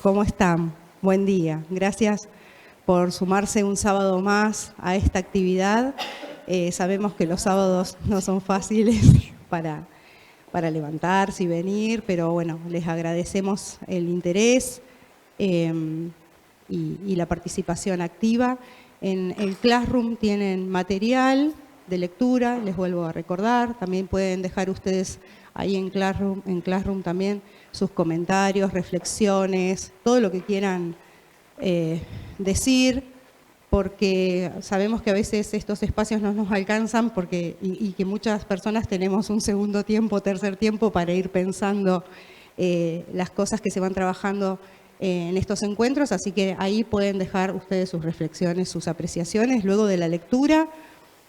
¿Cómo están? Buen día. Gracias por sumarse un sábado más a esta actividad. Sabemos que los sábados no son fáciles para levantarse y venir, pero bueno, les agradecemos el interés y la participación activa. En el Classroom tienen material de lectura, les vuelvo a recordar. También pueden dejar ustedes ahí en Classroom también sus comentarios, reflexiones, todo lo que quieran decir, porque sabemos que a veces estos espacios no nos alcanzan y que muchas personas tenemos un segundo tiempo, tercer tiempo para ir pensando las cosas que se van trabajando en estos encuentros, así que ahí pueden dejar ustedes sus reflexiones, sus apreciaciones luego de la lectura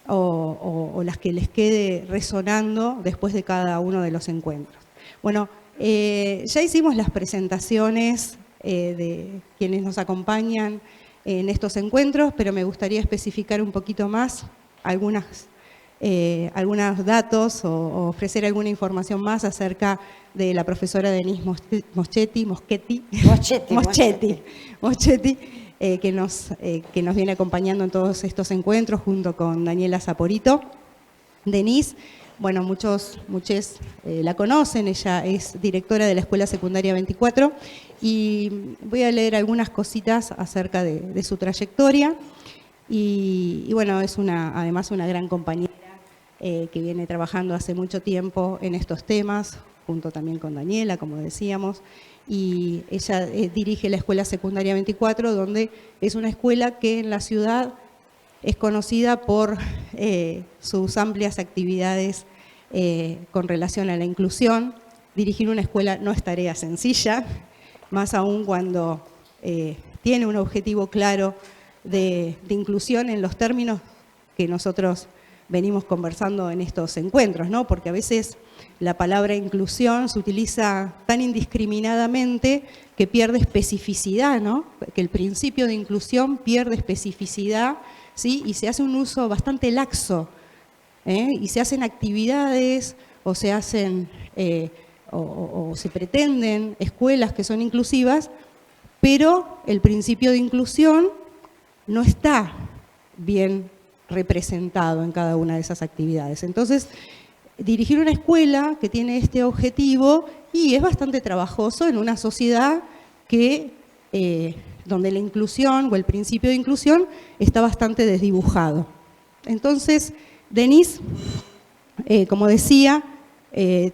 o las que les quede resonando después de cada uno de los encuentros. Bueno, ya hicimos las presentaciones de quienes nos acompañan en estos encuentros, pero me gustaría especificar un poquito más algunos datos o ofrecer alguna información más acerca de la profesora Denise Moschetti, que nos viene acompañando en todos estos encuentros junto con Daniela Saporito. Denise, bueno, muchos la conocen, ella es directora de la Escuela Secundaria 24 y voy a leer algunas cositas acerca de su trayectoria y bueno, es además una gran compañera que viene trabajando hace mucho tiempo en estos temas, junto también con Daniela, como decíamos, y ella dirige la Escuela Secundaria 24, donde es una escuela que en la ciudad es conocida por sus amplias actividades con relación a la inclusión. Dirigir una escuela no es tarea sencilla, más aún cuando tiene un objetivo claro de inclusión en los términos que nosotros venimos conversando en estos encuentros, ¿no? Porque a veces la palabra inclusión se utiliza tan indiscriminadamente que pierde especificidad, ¿no? Que el principio de inclusión pierde especificidad, ¿sí? Y se hace un uso bastante laxo, y se hacen actividades o se hacen o se pretenden escuelas que son inclusivas, pero el principio de inclusión no está bien representado en cada una de esas actividades. Entonces, dirigir una escuela que tiene este objetivo y es bastante trabajoso en una sociedad que donde la inclusión o el principio de inclusión está bastante desdibujado. Entonces, Denise, como decía,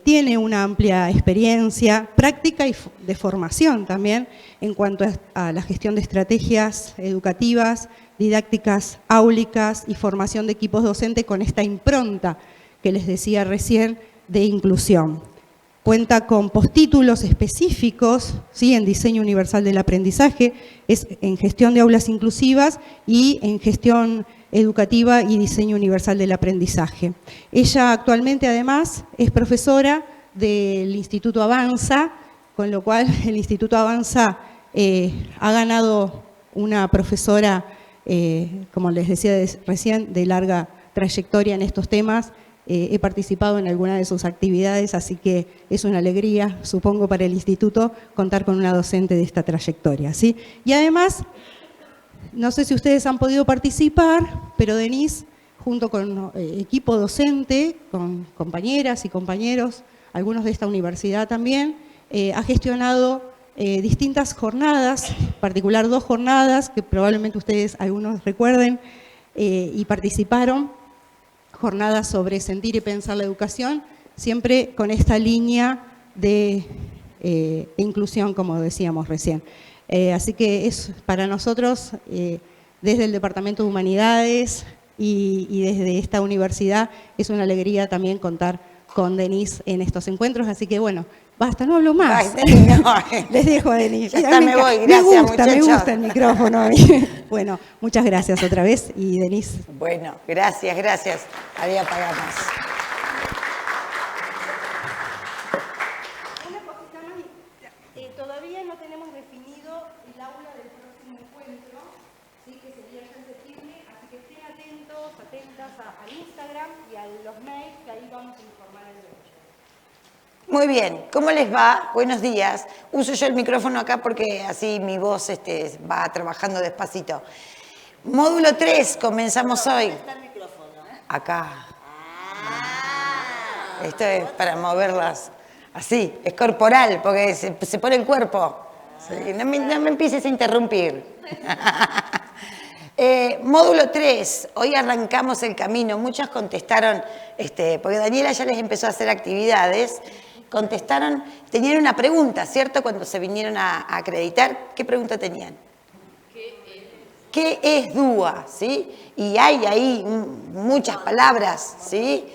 tiene una amplia experiencia práctica y de formación también en cuanto a la gestión de estrategias educativas, didácticas áulicas y formación de equipos docentes con esta impronta que les decía recién de inclusión. Cuenta con postítulos específicos, ¿sí? En diseño universal del aprendizaje, es en gestión de aulas inclusivas y en gestión educativa y diseño universal del aprendizaje. Ella actualmente además es profesora del Instituto Avanza, con lo cual el Instituto Avanza ha ganado una profesora, como les decía recién, de larga trayectoria en estos temas. He participado en alguna de sus actividades, así que es una alegría, supongo, para el instituto contar con una docente de esta trayectoria, ¿sí? Y además, no sé si ustedes han podido participar, pero Denise, junto con equipo docente, con compañeras y compañeros, algunos de esta universidad también, ha gestionado distintas jornadas, en particular 2 jornadas que probablemente ustedes algunos recuerden y participaron, jornadas sobre sentir y pensar la educación, siempre con esta línea de inclusión, como decíamos recién. Así que es para nosotros, desde el Departamento de Humanidades y desde esta universidad, es una alegría también contar con Denise en estos encuentros. Así que bueno, basta, no hablo más. Ay, no. Les dejo a Denise. Ya está, me voy, gracias, me gusta el micrófono a mí. Bueno, muchas gracias otra vez y Denise. Bueno, gracias. Había apagado más. Una cosita más, todavía no tenemos definido el aula del próximo encuentro, ¿sí? Que sería ya en septiembre, así que estén atentas al Instagram y a los mails, que ahí vamos a informar el 8. Muy bien, ¿cómo les va? Buenos días. Uso yo el micrófono acá porque así mi voz va trabajando despacito. Módulo 3, comenzamos hoy. ¿Dónde está el micrófono? Acá. Esto es para moverlas así, es corporal, porque se pone el cuerpo. Sí, no me empieces a interrumpir. Módulo 3, hoy arrancamos el camino. Muchos contestaron, porque Daniela ya les empezó a hacer actividades, contestaron, tenían una pregunta, ¿cierto? Cuando se vinieron a acreditar, ¿qué pregunta tenían? ¿Qué es DUA? ¿Sí? Y hay ahí muchas palabras, ¿sí?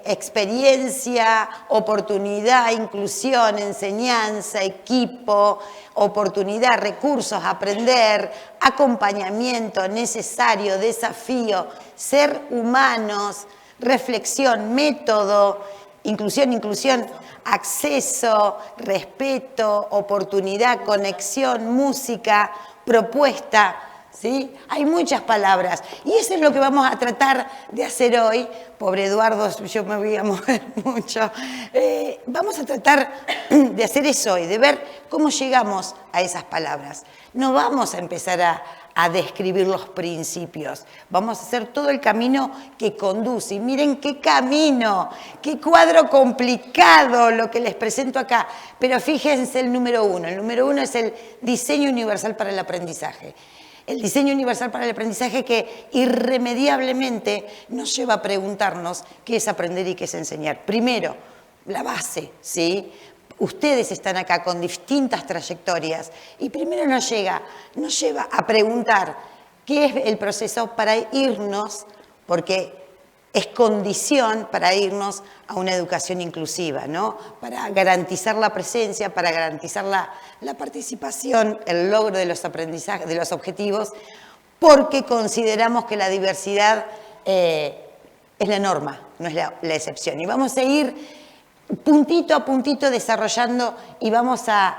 Experiencia, oportunidad, inclusión, enseñanza, equipo, oportunidad, recursos, aprender, acompañamiento, necesario, desafío, ser humanos, reflexión, método, inclusión, acceso, respeto, oportunidad, conexión, música, propuesta. ¿Sí? Hay muchas palabras y eso es lo que vamos a tratar de hacer hoy. Pobre Eduardo, yo me voy a mover mucho. Vamos a tratar de hacer eso hoy, de ver cómo llegamos a esas palabras. No vamos a empezar a describir los principios, vamos a hacer todo el camino que conduce. Y miren qué camino, qué cuadro complicado lo que les presento acá. Pero fíjense el número 1. El número 1 es el diseño universal para el aprendizaje. El diseño universal para el aprendizaje que irremediablemente nos lleva a preguntarnos qué es aprender y qué es enseñar. Primero, la base, ¿sí? Ustedes están acá con distintas trayectorias y primero nos lleva a preguntar qué es el proceso para irnos, porque es condición para irnos a una educación inclusiva, ¿no? Para garantizar la presencia, para garantizar la participación, el logro de los aprendizajes, de los objetivos, porque consideramos que la diversidad es la norma, no es la excepción. Y vamos a ir puntito a puntito desarrollando y vamos a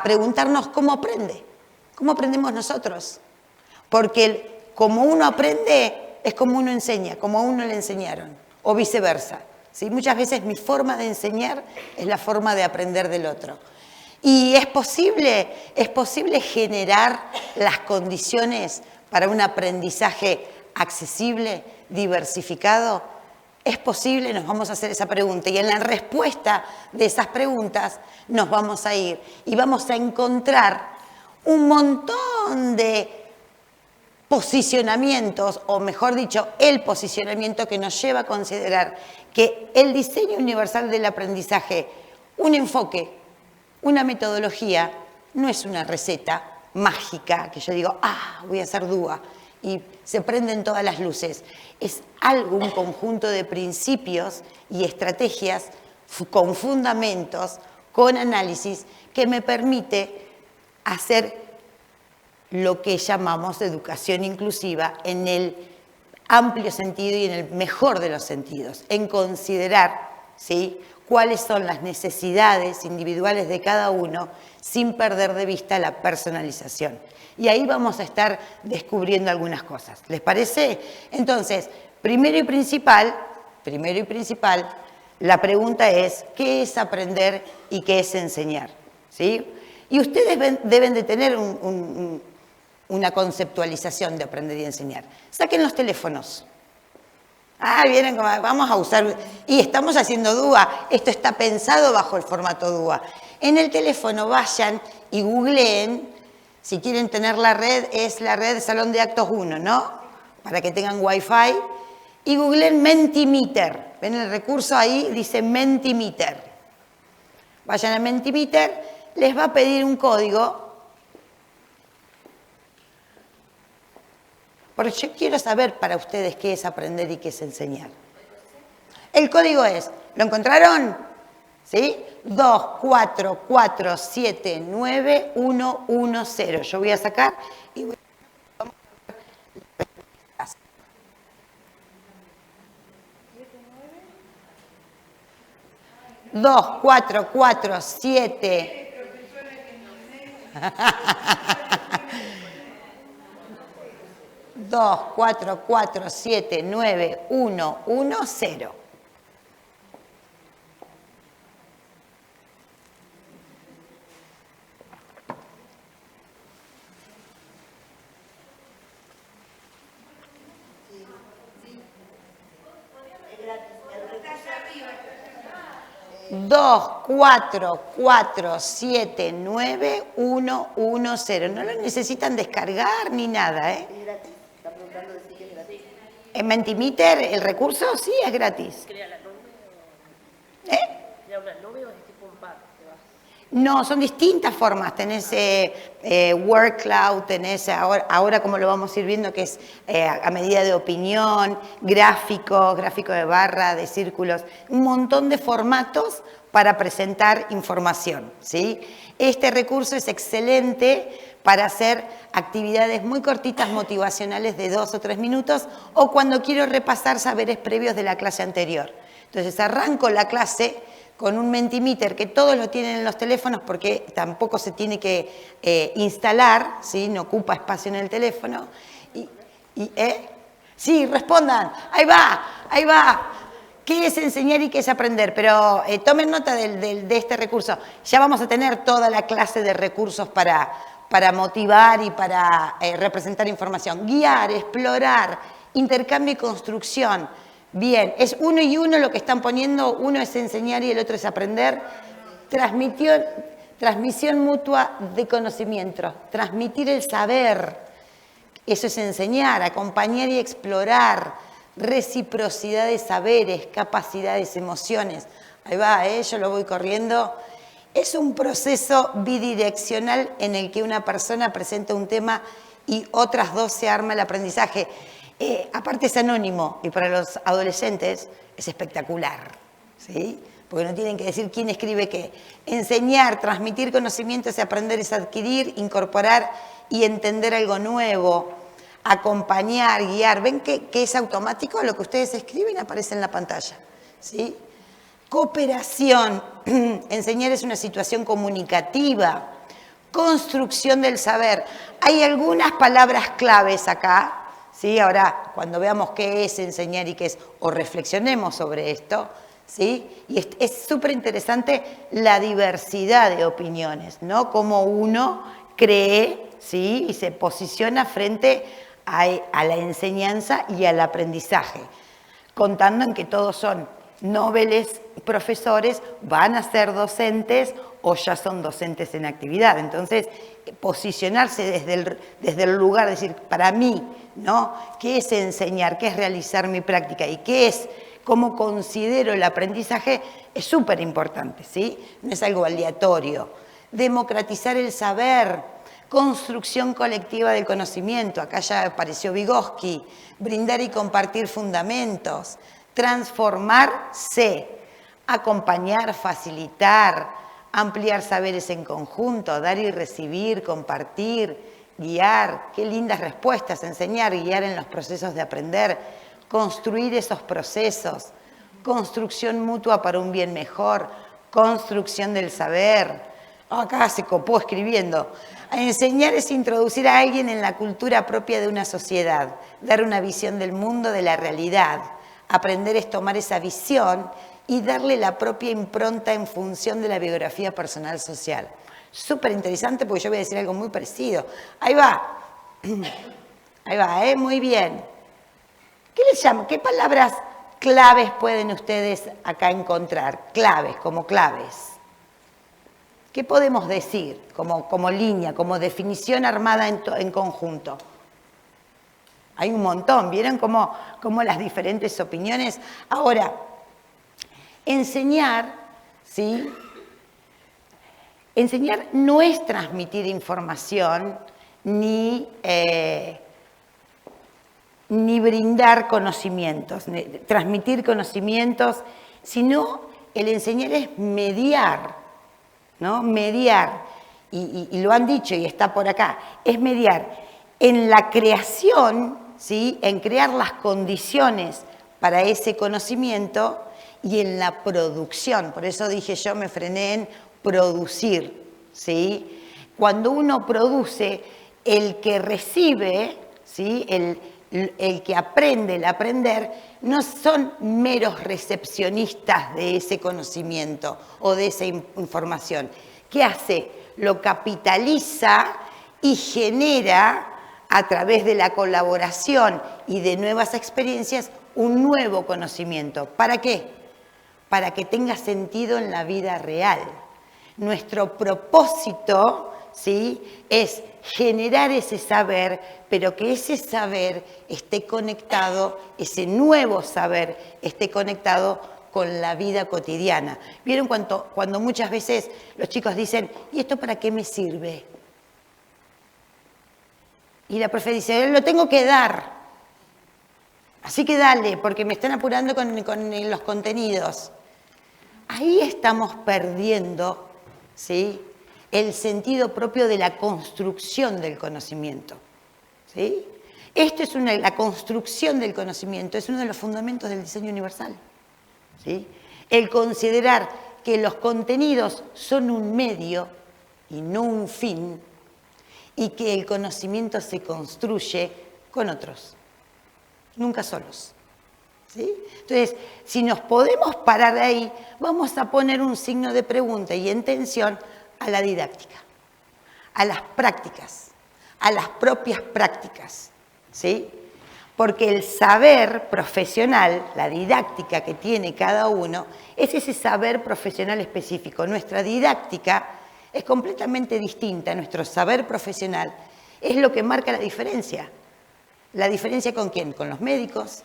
preguntarnos cómo aprendemos nosotros. Porque como uno aprende, es como uno enseña, como a uno le enseñaron, o viceversa. ¿Sí? Muchas veces mi forma de enseñar es la forma de aprender del otro. Y es posible generar las condiciones para un aprendizaje accesible, diversificado. ¿Es posible? Nos vamos a hacer esa pregunta. Y en la respuesta de esas preguntas nos vamos a ir y vamos a encontrar un montón de posicionamientos, o mejor dicho, el posicionamiento que nos lleva a considerar que el diseño universal del aprendizaje, un enfoque, una metodología, no es una receta mágica que yo digo, voy a hacer DUA y se prenden todas las luces. Es algo, un conjunto de principios y estrategias con fundamentos, con análisis, que me permite hacer lo que llamamos educación inclusiva en el amplio sentido y en el mejor de los sentidos, en considerar, ¿sí?, cuáles son las necesidades individuales de cada uno sin perder de vista la personalización. Y ahí vamos a estar descubriendo algunas cosas. ¿Les parece? Entonces, primero y principal, la pregunta es, ¿qué es aprender y qué es enseñar? ¿Sí? Y ustedes deben de tener una conceptualización de aprender y enseñar. Saquen los teléfonos. Vienen como, vamos a usar, y estamos haciendo DUA, esto está pensado bajo el formato DUA. En el teléfono vayan y googleen, si quieren tener la red, es la red Salón de Actos 1, ¿no? Para que tengan Wi-Fi. Y googleen Mentimeter. ¿Ven el recurso ahí? Dice Mentimeter. Vayan a Mentimeter, les va a pedir un código. Porque yo quiero saber para ustedes qué es aprender y qué es enseñar. El código es, ¿lo encontraron? ¿Sí? 244791110. Yo voy a sacar y voy a... 24447 244791110. 24479-110. No lo necesitan descargar ni nada, ¿eh? Es gratis. Está preguntando de si es gratis. En Mentimeter el recurso sí es gratis. ¿Crea la nube ¿Eh? ¿Crea una nube o es tipo un pack que vas? No, son distintas formas. Tenés Word Cloud, tenés ahora como lo vamos a ir viendo, que es a medida de opinión, gráfico de barra, de círculos, un montón de formatos para presentar información, ¿sí? Este recurso es excelente para hacer actividades muy cortitas motivacionales de 2 o 3 minutos o cuando quiero repasar saberes previos de la clase anterior. Entonces arranco la clase con un Mentimeter que todos lo tienen en los teléfonos porque tampoco se tiene que instalar, ¿sí? No ocupa espacio en el teléfono. Sí, respondan, ahí va. ¿Qué es enseñar y qué es aprender? Pero tomen nota de este recurso. Ya vamos a tener toda la clase de recursos para motivar y para representar información. Guiar, explorar, intercambio y construcción. Bien, es uno y uno lo que están poniendo. Uno es enseñar y el otro es aprender. Transmisión mutua de conocimiento. Transmitir el saber. Eso es enseñar, acompañar y explorar. Reciprocidad de saberes, capacidades, emociones. Ahí va, yo lo voy corriendo. Es un proceso bidireccional en el que una persona presenta un tema y otras dos se arma el aprendizaje. Aparte es anónimo y para los adolescentes es espectacular, ¿sí? Porque no tienen que decir quién escribe qué. Enseñar, transmitir conocimiento es aprender, es adquirir, incorporar y entender algo nuevo. Acompañar, guiar. ¿Ven que es automático? Lo que ustedes escriben aparece en la pantalla, ¿sí? Cooperación. Enseñar es una situación comunicativa. Construcción del saber. Hay algunas palabras claves acá, ¿sí? Ahora, cuando veamos qué es enseñar y qué es, o reflexionemos sobre esto, ¿sí? Y es súper interesante la diversidad de opiniones, ¿no? Cómo uno cree, ¿sí? Y se posiciona frente a la enseñanza y al aprendizaje, contando en que todos son nobles profesores, van a ser docentes o ya son docentes en actividad. Entonces, posicionarse desde el lugar, decir, para mí, ¿no? ¿Qué es enseñar? ¿Qué es realizar mi práctica? ¿Y qué es cómo considero el aprendizaje? Es súper importante, ¿sí? No es algo aleatorio. Democratizar el saber. Construcción colectiva del conocimiento, acá ya apareció Vygotsky, brindar y compartir fundamentos, transformarse, acompañar, facilitar, ampliar saberes en conjunto, dar y recibir, compartir, guiar, qué lindas respuestas, enseñar, guiar en los procesos de aprender, construir esos procesos, construcción mutua para un bien mejor, construcción del saber. Acá se copó escribiendo. Enseñar es introducir a alguien en la cultura propia de una sociedad, dar una visión del mundo, de la realidad. Aprender es tomar esa visión y darle la propia impronta en función de la biografía personal social. Súper interesante porque yo voy a decir algo muy parecido. Ahí va. Ahí va, muy bien. ¿Qué les llamo? ¿Qué palabras claves pueden ustedes acá encontrar? Claves, como claves. ¿Qué podemos decir como línea, como definición armada en conjunto? Hay un montón, ¿vieron cómo las diferentes opiniones? Ahora, enseñar, ¿sí? Enseñar no es transmitir información ni brindar conocimientos, transmitir conocimientos, sino el enseñar es mediar, ¿no? Mediar, y lo han dicho y está por acá, es mediar en la creación, ¿sí? En crear las condiciones para ese conocimiento y en la producción. Por eso dije yo, me frené en producir, ¿sí? Cuando uno produce, el que recibe, ¿sí? El que aprende, el aprender, no son meros recepcionistas de ese conocimiento o de esa información. ¿Qué hace? Lo capitaliza y genera, a través de la colaboración y de nuevas experiencias, un nuevo conocimiento. ¿Para qué? para que tenga sentido en la vida real. Nuestro propósito, ¿sí?, es generar ese saber, pero que ese saber esté conectado, ese nuevo saber esté conectado con la vida cotidiana. ¿Vieron cuando muchas veces los chicos dicen, ¿y esto para qué me sirve? Y la profe dice, lo tengo que dar. Así que dale, porque me están apurando con los contenidos. Ahí estamos perdiendo, ¿sí?, el sentido propio de la construcción del conocimiento, ¿sí? Esto es la construcción del conocimiento, es uno de los fundamentos del diseño universal, ¿sí? El considerar que los contenidos son un medio y no un fin, y que el conocimiento se construye con otros, nunca solos, ¿sí? Entonces, si nos podemos parar ahí, vamos a poner un signo de pregunta y en tensión a la didáctica, a las prácticas, a las propias prácticas, ¿sí? Porque el saber profesional, la didáctica que tiene cada uno, es ese saber profesional específico. Nuestra didáctica es completamente distinta, nuestro saber profesional es lo que marca la diferencia. ¿La diferencia con quién? Con los médicos,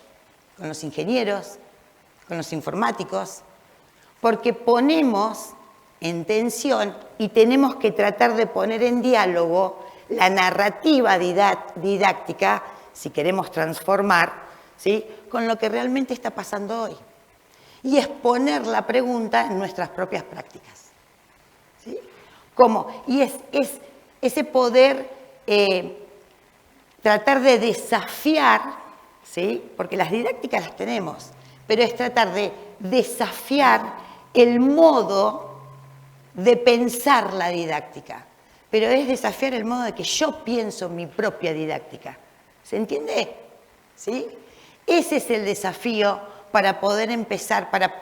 con los ingenieros, con los informáticos, porque ponemos en tensión y tenemos que tratar de poner en diálogo la narrativa didáctica, si queremos transformar, ¿sí?, con lo que realmente está pasando hoy. Y es poner la pregunta en nuestras propias prácticas, ¿sí? ¿Cómo? Y es ese poder tratar de desafiar, ¿sí?, porque las didácticas las tenemos, pero es tratar de desafiar el modo de pensar la didáctica, pero es desafiar el modo de que yo pienso mi propia didáctica. ¿Se entiende? ¿Sí? Ese es el desafío para poder empezar, para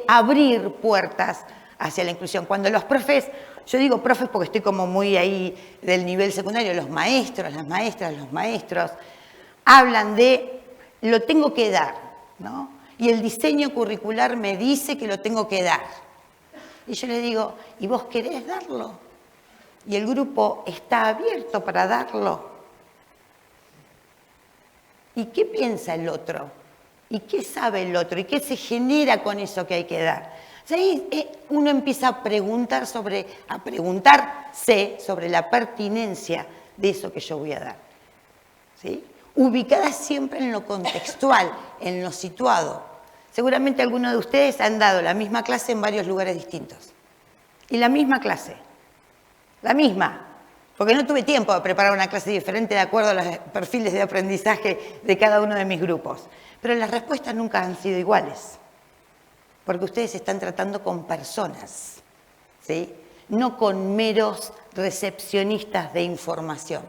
abrir puertas hacia la inclusión. Cuando los profes, yo digo profes porque estoy como muy ahí del nivel secundario, los maestros, las maestras, los maestros, hablan de lo tengo que dar, ¿no? Y el diseño curricular me dice que lo tengo que dar. Y yo le digo, ¿y vos querés darlo? Y el grupo está abierto para darlo. ¿Y qué piensa el otro? ¿Y qué sabe el otro? ¿Y qué se genera con eso que hay que dar? O sea, ahí uno empieza a preguntarse sobre la pertinencia de eso que yo voy a dar, ¿sí? Ubicada siempre en lo contextual, en lo situado. Seguramente algunos de ustedes han dado la misma clase en varios lugares distintos. Y la misma clase. La misma. Porque no tuve tiempo de preparar una clase diferente de acuerdo a los perfiles de aprendizaje de cada uno de mis grupos. Pero las respuestas nunca han sido iguales. Porque ustedes están tratando con personas, ¿sí?, no con meros recepcionistas de información.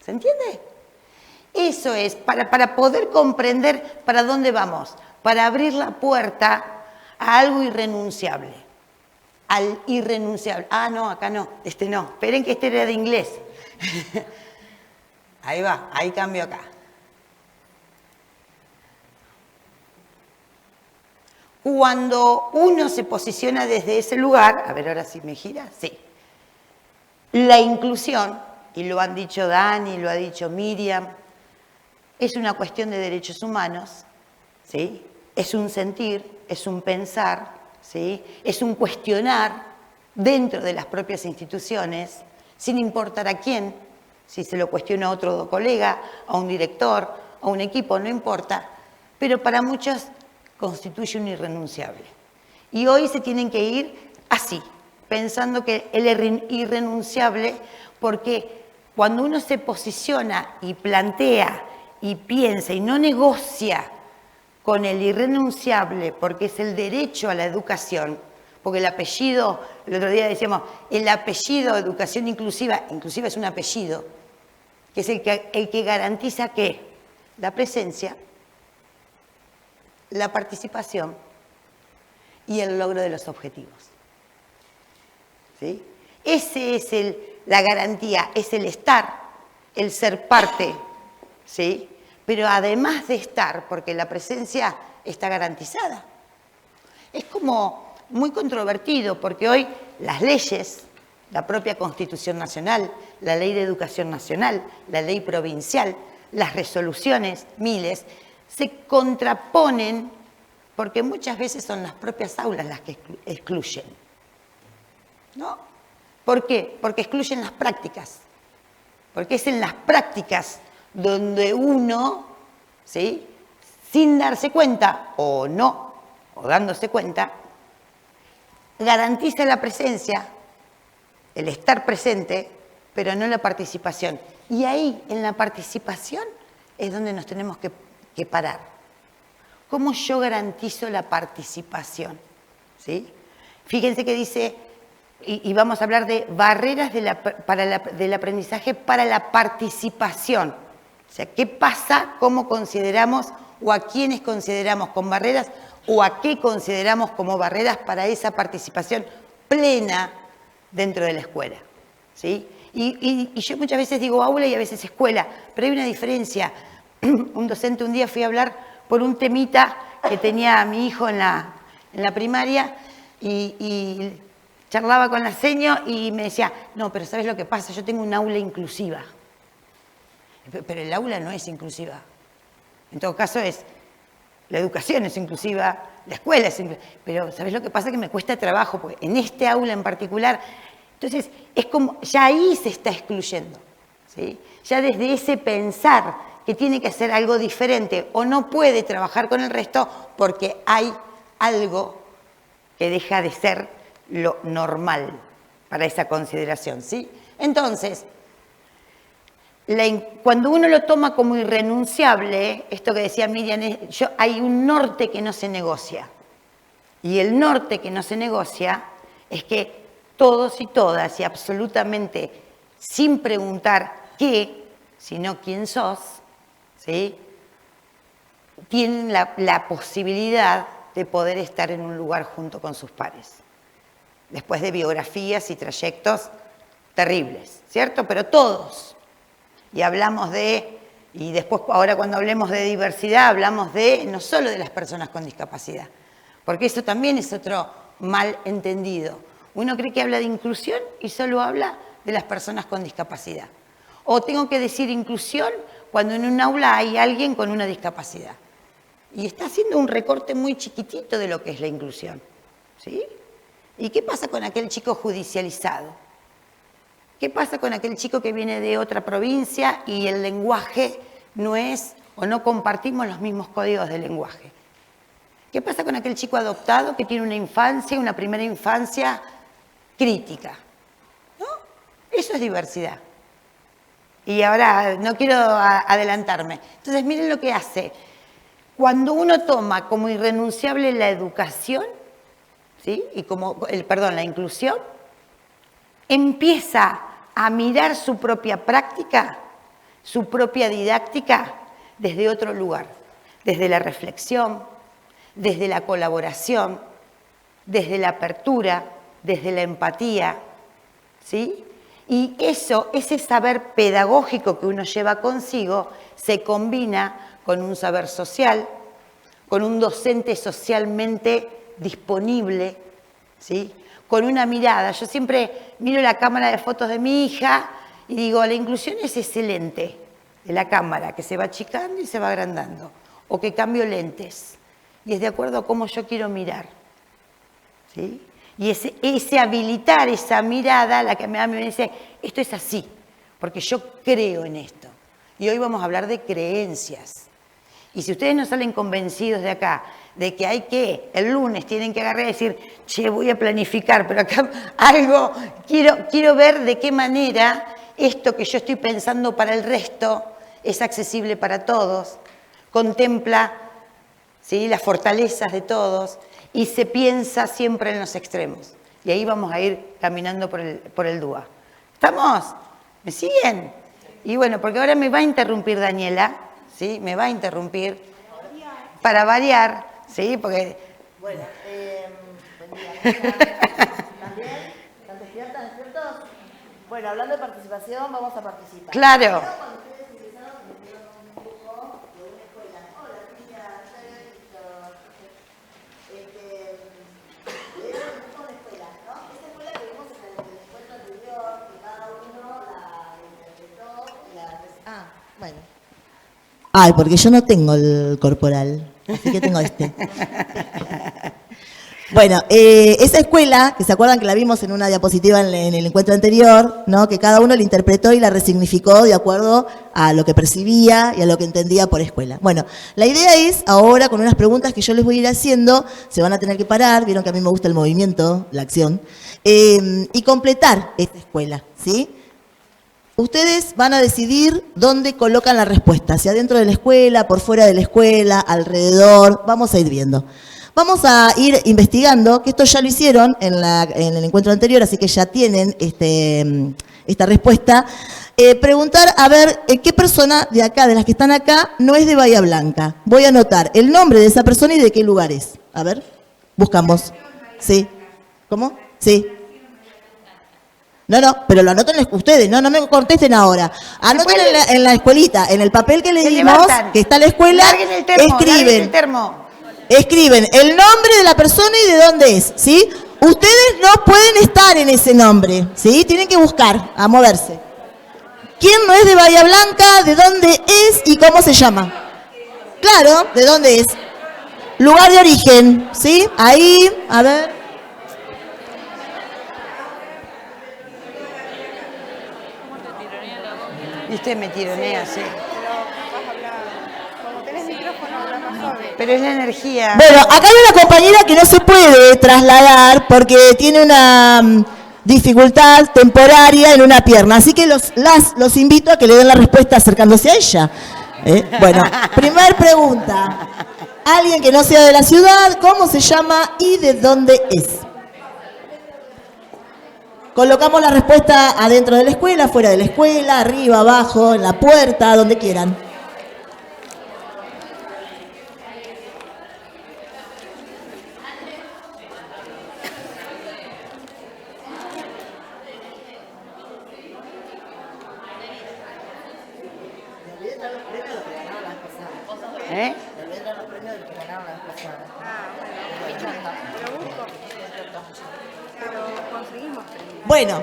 ¿Se entiende? Eso es para poder comprender para dónde vamos, para abrir la puerta a algo irrenunciable. Al irrenunciable. Ah, no, acá no, este no. Esperen que este era de inglés. Ahí va, ahí cambio acá. Cuando uno se posiciona desde ese lugar, a ver ahora si me gira, sí. La inclusión, y lo han dicho Dani, lo ha dicho Miriam, es una cuestión de derechos humanos, ¿sí? Es un sentir, es un pensar, ¿sí? Es un cuestionar dentro de las propias instituciones, sin importar a quién, si se lo cuestiona a otro colega, a un director, a un equipo, no importa, pero para muchos constituye un irrenunciable. Y hoy se tienen que ir así, pensando que el irrenunciable, porque cuando uno se posiciona y plantea y piensa y no negocia con el irrenunciable, porque es el derecho a la educación, porque el apellido, el otro día decíamos, el apellido educación inclusiva es un apellido, que es el que garantiza que la presencia, la participación y el logro de los objetivos. ¿Sí? Ese es la garantía, es el estar, el ser parte, ¿sí? Pero además de estar, porque la presencia está garantizada, Es como muy controvertido porque hoy las leyes, la propia Constitución Nacional, la Ley de Educación Nacional, la ley provincial, las resoluciones, miles, se contraponen porque muchas veces son las propias aulas las que excluyen. ¿No? ¿Por qué? Porque excluyen las prácticas. Porque es en las prácticas donde uno, ¿sí?, sin darse cuenta o no, o dándose cuenta, garantiza la presencia, el estar presente, pero no la participación. Y ahí, en la participación, es donde nos tenemos que parar. ¿Cómo yo garantizo la participación? ¿Sí? Fíjense que dice, y vamos a hablar de barreras del aprendizaje para la participación. O sea, ¿qué pasa? ¿Cómo consideramos o a quiénes consideramos con barreras o a qué consideramos como barreras para esa participación plena dentro de la escuela? ¿Sí? Y yo muchas veces digo aula y a veces escuela, pero hay una diferencia. Un docente un día fui a hablar por un temita que tenía mi hijo en la primaria y charlaba con la seño y me decía, no, pero ¿sabes lo que pasa? Yo tengo un aula inclusiva. Pero el aula no es inclusiva. En todo caso la educación es inclusiva, la escuela es inclusiva. Pero ¿sabes lo que pasa? Que me cuesta trabajo, porque en este aula en particular, entonces es como, ya ahí se está excluyendo, ¿sí? Ya desde ese pensar que tiene que hacer algo diferente o no puede trabajar con el resto porque hay algo que deja de ser lo normal para esa consideración, ¿sí? Entonces, cuando uno lo toma como irrenunciable, esto que decía Miriam, hay un norte que no se negocia. Y el norte que no se negocia es que todos y todas, y absolutamente sin preguntar qué, sino quién sos, ¿sí?, tienen la posibilidad de poder estar en un lugar junto con sus pares. Después de biografías y trayectos terribles, ¿cierto? Pero todos. Y hablamos y después ahora cuando hablemos de diversidad, hablamos no solo de las personas con discapacidad, porque eso también es otro mal entendido. Uno cree que habla de inclusión y solo habla de las personas con discapacidad. O tengo que decir inclusión cuando en un aula hay alguien con una discapacidad. Y está haciendo un recorte muy chiquitito de lo que es la inclusión, ¿sí? ¿Y qué pasa con aquel chico judicializado? ¿Qué pasa con aquel chico que viene de otra provincia y el lenguaje no es, o no compartimos los mismos códigos de lenguaje? ¿Qué pasa con aquel chico adoptado que tiene una primera infancia crítica? ¿No? Eso es diversidad. Y ahora no quiero adelantarme. Entonces miren lo que hace. Cuando uno toma como irrenunciable la educación, ¿sí?, y la inclusión, empieza a mirar su propia práctica, su propia didáctica desde otro lugar, desde la reflexión, desde la colaboración, desde la apertura, desde la empatía, ¿sí? Y ese saber pedagógico que uno lleva consigo, se combina con un saber social, con un docente socialmente disponible, ¿sí?, con una mirada. Yo siempre miro la cámara de fotos de mi hija y digo, la inclusión es excelente de la cámara, que se va achicando y se va agrandando, o que cambio lentes, y es de acuerdo a cómo yo quiero mirar, ¿sí? Y ese habilitar esa mirada, la que me dice, esto es así, porque yo creo en esto. Y hoy vamos a hablar de creencias. Y si ustedes no salen convencidos de acá, de que el lunes tienen que agarrar y decir, che, voy a planificar, pero acá algo, quiero ver de qué manera esto que yo estoy pensando para el resto es accesible para todos, contempla, ¿sí?, las fortalezas de todos y se piensa siempre en los extremos. Y ahí vamos a ir caminando por el DUA. ¿Estamos? ¿Me siguen? Y bueno, porque ahora me va a interrumpir Daniela, ¿sí? Me va a interrumpir para variar, ¿sí? Porque... Bueno, buen día. ¿También? ¿Están despiertos? Bueno, hablando de participación, vamos a participar. Claro. Cuando ustedes ingresaron, me dieron un dibujo de una escuela. Hola, Tía, ya había visto. Ay, porque yo no tengo el corporal, así que tengo este. Bueno, esa escuela, que se acuerdan que la vimos en una diapositiva en el encuentro anterior, ¿no? Que cada uno la interpretó y la resignificó de acuerdo a lo que percibía y a lo que entendía por escuela. Bueno, la idea es ahora, con unas preguntas que yo les voy a ir haciendo, se van a tener que parar, vieron que a mí me gusta el movimiento, la acción, y completar esta escuela, ¿sí? Ustedes van a decidir dónde colocan la respuesta, si adentro de la escuela, por fuera de la escuela, alrededor, vamos a ir viendo. Vamos a ir investigando, que esto ya lo hicieron en el encuentro anterior, así que ya tienen esta respuesta. Preguntar, a ver, ¿qué persona de acá, de las que están acá, no es de Bahía Blanca? Voy a anotar el nombre de esa persona y de qué lugar es. A ver, buscamos. ¿Sí? ¿Cómo? Sí. No, pero lo anoten ustedes, no me contesten ahora. Anoten en la escuelita, en el papel que le dimos, que está la escuela, escriben el nombre de la persona y de dónde es, ¿sí? Ustedes no pueden estar en ese nombre, ¿sí? Tienen que buscar, a moverse. ¿Quién no es de Bahía Blanca? ¿De dónde es y cómo se llama? Claro, ¿de dónde es? Lugar de origen, ¿sí? Ahí, a ver. Y usted me tironea, sí. Pero es la energía. Bueno, acá hay una compañera que no se puede trasladar porque tiene una dificultad temporaria en una pierna. Así que los invito a que le den la respuesta acercándose a ella. Bueno, primer pregunta. Alguien que no sea de la ciudad, ¿cómo se llama y de dónde es? Colocamos la respuesta adentro de la escuela, fuera de la escuela, arriba, abajo, en la puerta, donde quieran. Bueno,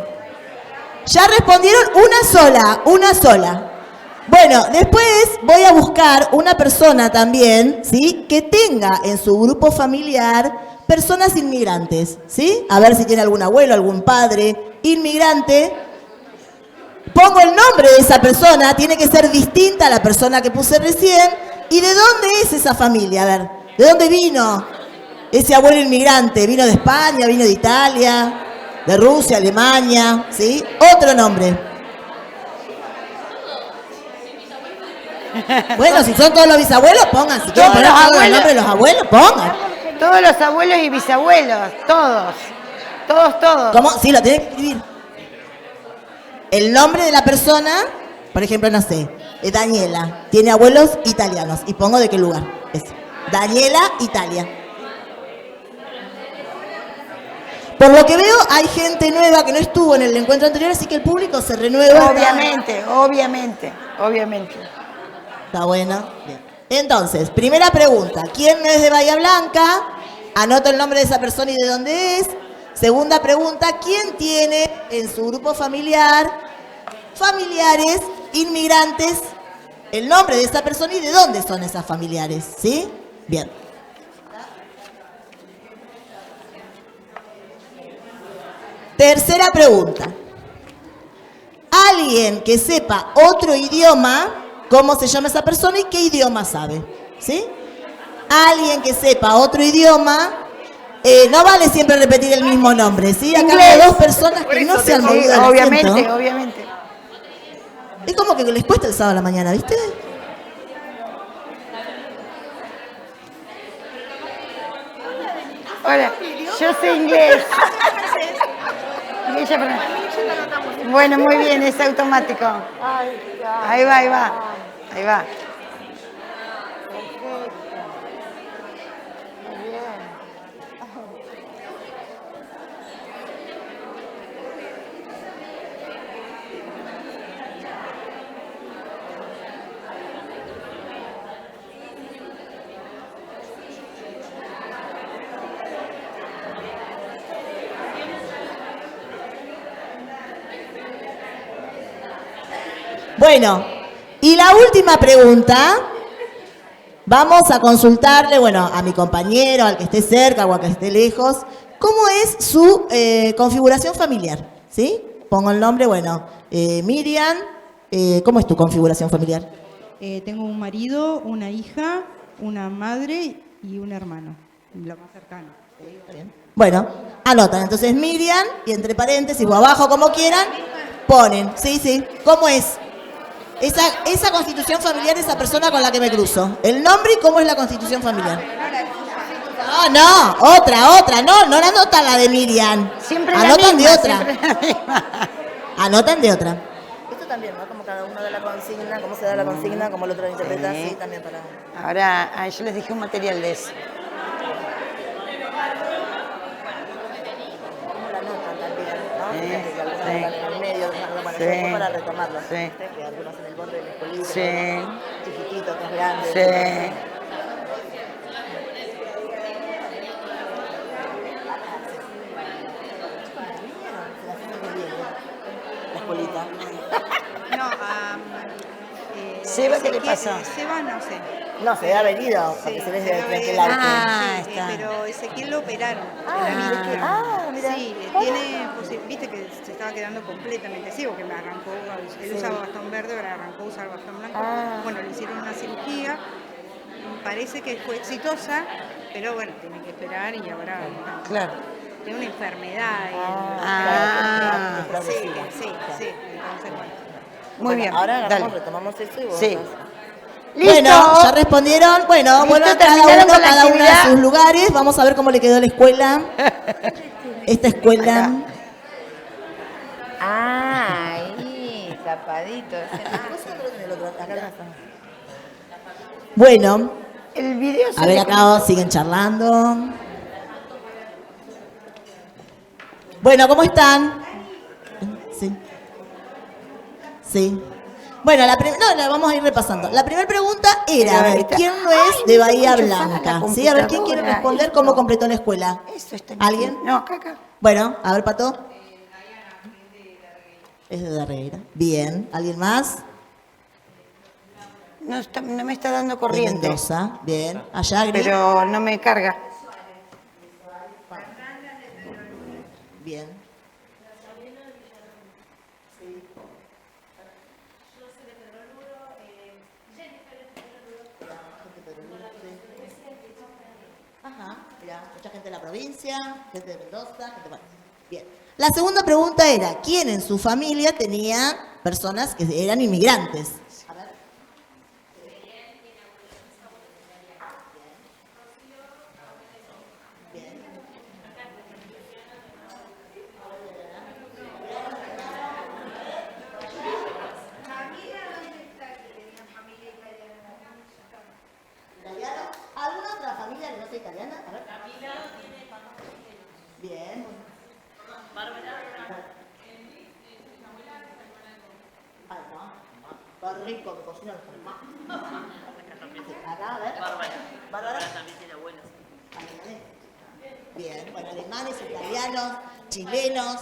ya respondieron una sola. Bueno, después voy a buscar una persona también, ¿sí? Que tenga en su grupo familiar personas inmigrantes, ¿sí? A ver si tiene algún abuelo, algún padre inmigrante. Pongo el nombre de esa persona, tiene que ser distinta a la persona que puse recién. ¿Y de dónde es esa familia? A ver, ¿de dónde vino ese abuelo inmigrante? ¿Vino de España, vino de Italia, de Rusia, Alemania? ¿Sí? Otro nombre. Bueno, si son todos los bisabuelos, pongan. Si quieren poner todos los nombres de los abuelos, pongan. Todos los abuelos y bisabuelos, todos. Todos. ¿Cómo? Sí, lo tienen que escribir. El nombre de la persona, por ejemplo, no sé, Daniela, tiene abuelos italianos. Y pongo de qué lugar. Es Daniela, Italia. Por lo que veo, hay gente nueva que no estuvo en el encuentro anterior, así que el público se renueva. Obviamente. Está bueno. Bien. Entonces, primera pregunta. ¿Quién no es de Bahía Blanca? Anoto el nombre de esa persona y de dónde es. Segunda pregunta. ¿Quién tiene en su grupo familiar familiares inmigrantes? El nombre de esa persona y de dónde son esas familiares. ¿Sí? Bien. Tercera pregunta. Alguien que sepa otro idioma, ¿cómo se llama esa persona y qué idioma sabe? ¿Sí? Alguien que sepa otro idioma, no vale siempre repetir el mismo nombre, ¿sí? Acá hay dos personas que no se han movido del asiento. Obviamente. Es como que les cuesta el sábado a la mañana, ¿viste? Hola, yo sé inglés. Bueno, muy bien, es automático. Ahí va. Bueno, y la última pregunta, Vamos a consultarle, bueno, a mi compañero, al que esté cerca o al que esté lejos, cómo es su configuración familiar, ¿sí? Pongo el nombre, bueno, Miriam, ¿cómo es tu configuración familiar? Tengo un marido, una hija, una madre y un hermano, lo más cercano. Bueno, anotan, entonces Miriam, y entre paréntesis o abajo, como quieran, ponen, sí, ¿cómo es? Esa constitución familiar de esa persona con la que me cruzo. El nombre y cómo es la constitución familiar. No, otra. No anotan la de Miriam. Siempre anotan la misma, de otra. siempre la misma. Anotan de otra. Esto también, ¿no? Como cada uno da la consigna, cómo se da la consigna, cómo el otro la interpreta, Sí. sí, también para... Ahora, yo les dejé un material de eso. Cómo la notan también, ¿no? Sí, Fíjate que algunos sí. notan en el medio, bueno, Sí. después para retomarlo. Sí. ¿Viste? Que algunos en el borde del escolito, Sí. ¿no? Chiquititos, otros grandes. Sí. La escuelita. No, Seba, ¿qué le pasó? Seba no sé. No, se ha venido, porque se les debe Seba que el Vega, arte. Ah, sí, está. pero Ezequiel lo operaron. Mira. Sí, tiene, viste que se estaba quedando completamente ciego, que me arrancó, él usaba bastón verde, ahora arrancó a usar bastón blanco. Bueno, le hicieron una cirugía, parece que fue exitosa, pero bueno, tiene que esperar y ahora Claro. tiene una enfermedad. Ah. Sí, entonces bueno. Muy bien. Ahora agarramos, Dale. retomamos eso y vos Sí. vas. ¿Listo? Bueno, ya respondieron. Bueno, ¿Listo? vuelvan ¿Terminaron con la cada uno a actividad? sus lugares. Vamos a ver cómo le quedó la escuela. Esta escuela. Acá. Ahí, tapadito. Bueno, El video se a ver le- acá siguen charlando. Bueno, ¿cómo están? Sí. Sí. Bueno, la vamos a ir repasando. La primera pregunta era, a ver, ¿quién no es de Bahía Blanca? Sí, a ver, ¿quién quiere responder cómo completó la escuela? Eso está en ¿Alguien? No, acá. Bueno, a ver, Pato. Es de Darreira. Bien. ¿Alguien más? No me está dando De corriente. Mendoza. Bien. Allá, Gris. Pero no me carga. Bien. Ajá, mira, mucha gente de la provincia, gente de Mendoza, gente bueno. Bien. La segunda pregunta era, ¿quién en su familia tenía personas que eran inmigrantes? A ver. Bien. ¿Italiano? ¿Alguna otra familia que no sea italiana? A ver. Bien. Ay, no. Va rico, me cocina los mamás. Acá, a ver. Bárbara. También tiene abuelas. Bien, bueno, alemanes, italianos, chilenos.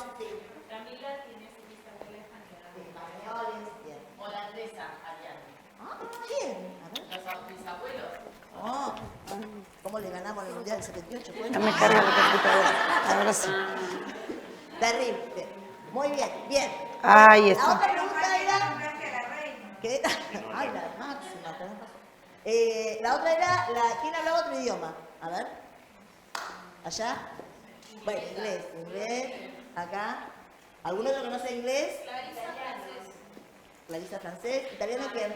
Españoles, bien. Holandesa, Ariana. Ah, bien. A ver. Mis abuelos. Oh, ¿cómo le ganamos el Mundial del 78? No me carga la computadora. Ahora sí. Terrible. Muy bien, bien. Ahí La está. otra pregunta era... ¿Qué? Ay, la máxima, tenés razón. La otra era, ¿quién hablaba otro idioma? A ver. ¿Allá? Bueno, inglés. Acá. ¿Algún otro que no sea inglés? Clarisa francés. ¿Italiano quién?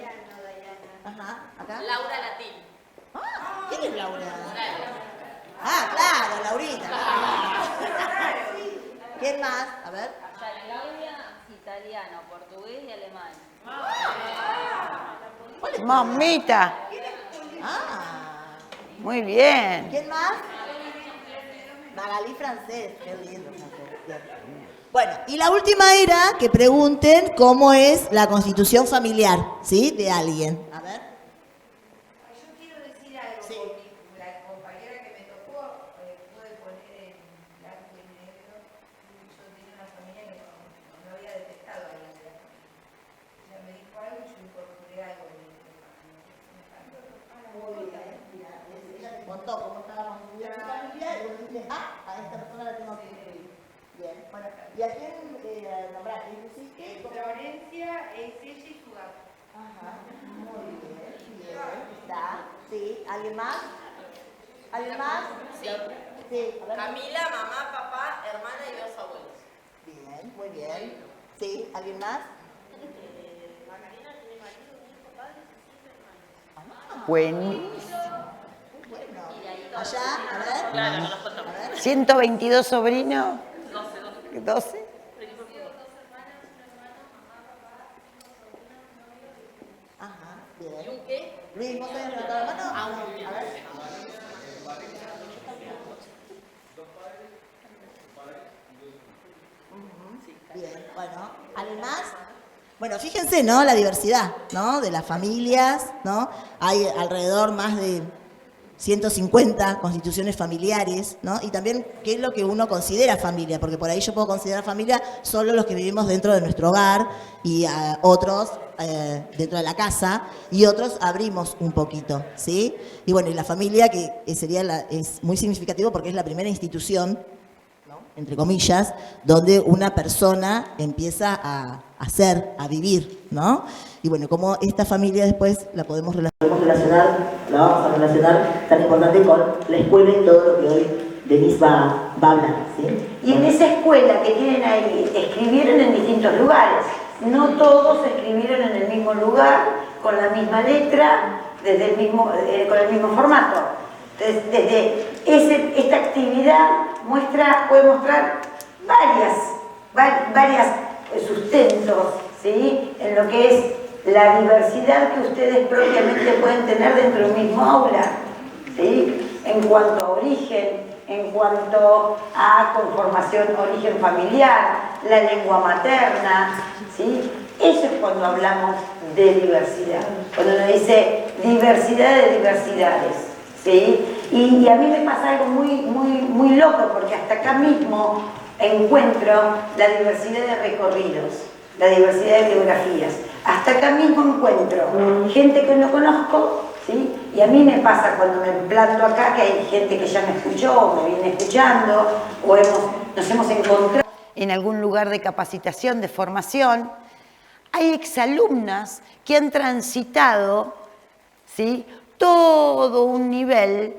Ajá, acá. Laura Latín. Ah, ¿quién es Laura? Ah, claro, Laurita. ¿Quién más? A ver. Italiano, portugués y alemán. Mamita. Ah, Muy bien. ¿quién más? Magalí francés. Qué lindo francés. Bien. Bueno, y la última era que pregunten cómo es la constitución familiar, ¿sí? De alguien. A ver. Yo quiero decir algo, Sí. porque la compañera que me tocó puede poner en blanco y negro. Yo tenía una familia que no había detectado a ella. Ella me dijo algo y yo incorporé algo. Me encantó. Bueno, ¿y a quién nombraste? Florencia es ella y su gato. Ajá, muy bien, bien. Está, sí. ¿Alguien más? ¿Alguien más? Sí. Sí, a ver. Camila, mamá, papá, hermana y 2 abuelos. Bien, muy bien. Sí, ¿alguien más? Margarina tiene marido, hijo, padres y 7 hermanos. Buenísimo. Bueno. Allá, a ver. Claro, no los contamos. 122 sobrinos. 12. Ajá, bien. ¿Y un qué? Luis, ¿vos tenés levantado la mano? Ah, No. muy bien. A ver. Bien, bueno, ¿alguien más? Bueno, fíjense, ¿no? La diversidad, ¿no? De las familias, ¿no? Hay alrededor más de 150 constituciones familiares, ¿no? Y también qué es lo que uno considera familia, porque por ahí yo puedo considerar familia solo los que vivimos dentro de nuestro hogar y otros dentro de la casa, y otros abrimos un poquito, ¿sí? Y bueno, y la familia que es muy significativo porque es la primera institución, entre comillas, donde una persona empieza a ser, a vivir, ¿no? Y bueno, como esta familia después la podemos relacionar, la vamos a relacionar tan importante con la escuela y todo lo que hoy Denise va a hablar, ¿sí? Y en esa escuela que tienen ahí, escribieron en distintos lugares. No todos escribieron en el mismo lugar, con la misma letra, desde el mismo, con el mismo formato. Entonces, desde esta actividad puede mostrar varias sustentos, ¿sí? En lo que es la diversidad que ustedes propiamente pueden tener dentro de un mismo aula, ¿sí? En cuanto a origen, en cuanto a conformación, origen familiar, la lengua materna, ¿sí? Eso es cuando hablamos de diversidad, cuando uno dice diversidad de diversidades, ¿sí? Y a mí me pasa algo muy loco, porque hasta acá mismo encuentro la diversidad de recorridos, la diversidad de biografías. Hasta acá mismo encuentro gente que no conozco, ¿sí? Y a mí me pasa cuando me planto acá que hay gente que ya me escuchó o me viene escuchando o nos hemos encontrado en algún lugar de capacitación, de formación. Hay exalumnas que han transitado, ¿sí?, todo un nivel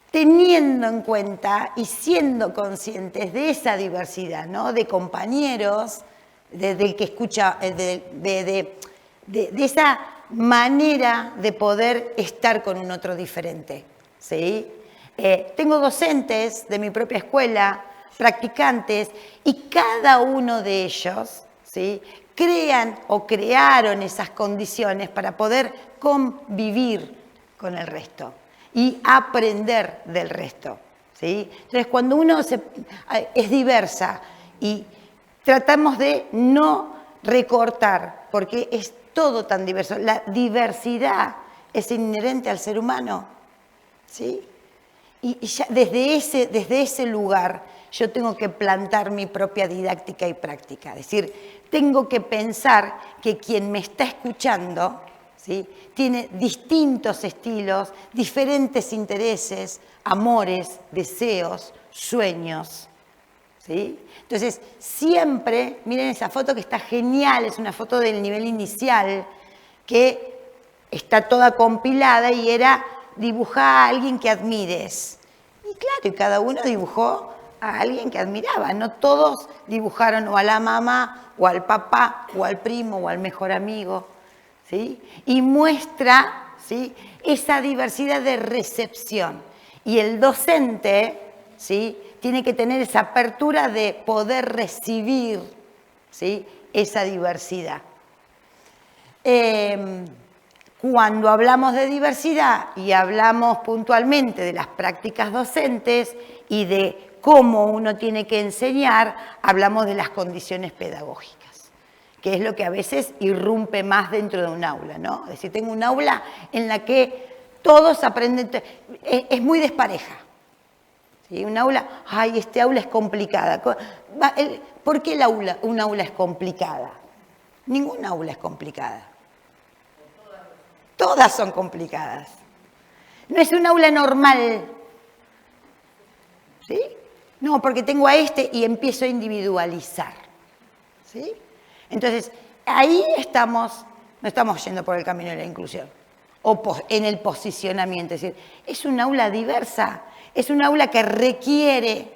teniendo en cuenta y siendo conscientes de esa diversidad, ¿no?, de compañeros, del que escucha, de esa manera de poder estar con un otro diferente, ¿sí? Tengo docentes de mi propia escuela, practicantes, y cada uno de ellos, ¿sí?, crearon esas condiciones para poder convivir con el resto y aprender del resto, ¿sí? Entonces, cuando uno es diversa y tratamos de no recortar, porque es todo tan diverso. La diversidad es inherente al ser humano, ¿sí? Y ya desde ese lugar yo tengo que plantar mi propia didáctica y práctica. Es decir, tengo que pensar que quien me está escuchando, ¿sí?, tiene distintos estilos, diferentes intereses, amores, deseos, sueños, ¿sí? Entonces, siempre, miren esa foto que está genial, es una foto del nivel inicial, que está toda compilada y era dibujar a alguien que admires. Y claro, y cada uno dibujó a alguien que admiraba, no todos dibujaron o a la mamá, o al papá, o al primo, o al mejor amigo, ¿sí? Y muestra, ¿sí?, esa diversidad de recepción. Y el docente, ¿sí?, tiene que tener esa apertura de poder recibir, ¿sí?, esa diversidad. Cuando hablamos de diversidad y hablamos puntualmente de las prácticas docentes y de cómo uno tiene que enseñar, hablamos de las condiciones pedagógicas, que es lo que a veces irrumpe más dentro de un aula, ¿no? Es decir, tengo un aula en la que todos aprenden, es muy despareja. ¿Sí? Un aula, ay, este aula es complicada. ¿Por qué un aula es complicada? Ningún aula es complicada. Todas son complicadas. No es un aula normal. ¿Sí? No, porque tengo a este y empiezo a individualizar. ¿Sí? Entonces, ahí no estamos yendo por el camino de la inclusión, o en el posicionamiento. Es decir, es un aula diversa, es un aula que requiere,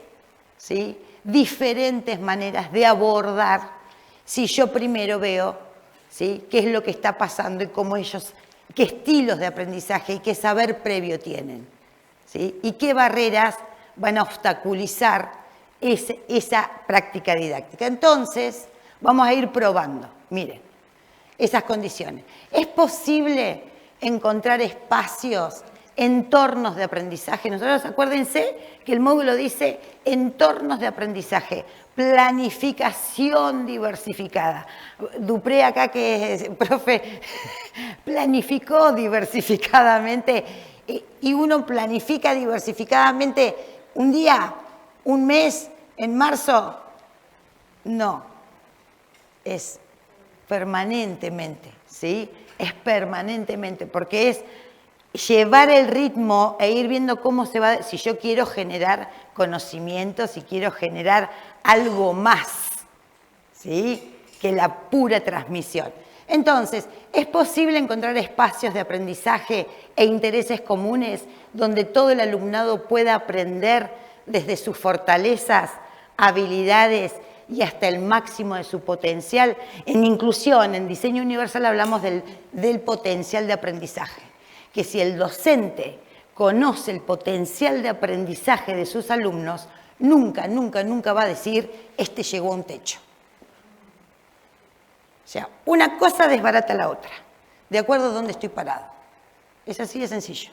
¿sí?, diferentes maneras de abordar, si yo primero veo, ¿sí?, qué es lo que está pasando y cómo ellos, qué estilos de aprendizaje y qué saber previo tienen, ¿sí?, y qué barreras van a obstaculizar esa práctica didáctica. Entonces, vamos a ir probando, miren, esas condiciones. ¿Es posible encontrar espacios, entornos de aprendizaje? Nosotros, acuérdense que el módulo dice entornos de aprendizaje, planificación diversificada. Dupré acá, que es profe, planificó diversificadamente, y uno planifica diversificadamente un día, un mes, en marzo. No, es permanentemente, ¿sí? Es permanentemente, porque es llevar el ritmo e ir viendo cómo se va, si yo quiero generar conocimiento, si quiero generar algo más, ¿sí?, que la pura transmisión. Entonces, ¿es posible encontrar espacios de aprendizaje e intereses comunes donde todo el alumnado pueda aprender desde sus fortalezas, habilidades y hasta el máximo de su potencial? En inclusión, en diseño universal, hablamos del potencial de aprendizaje, que si el docente conoce el potencial de aprendizaje de sus alumnos, nunca, nunca, nunca va a decir, este llegó a un techo. O sea, una cosa desbarata la otra, de acuerdo a dónde estoy parado. Es así de sencillo,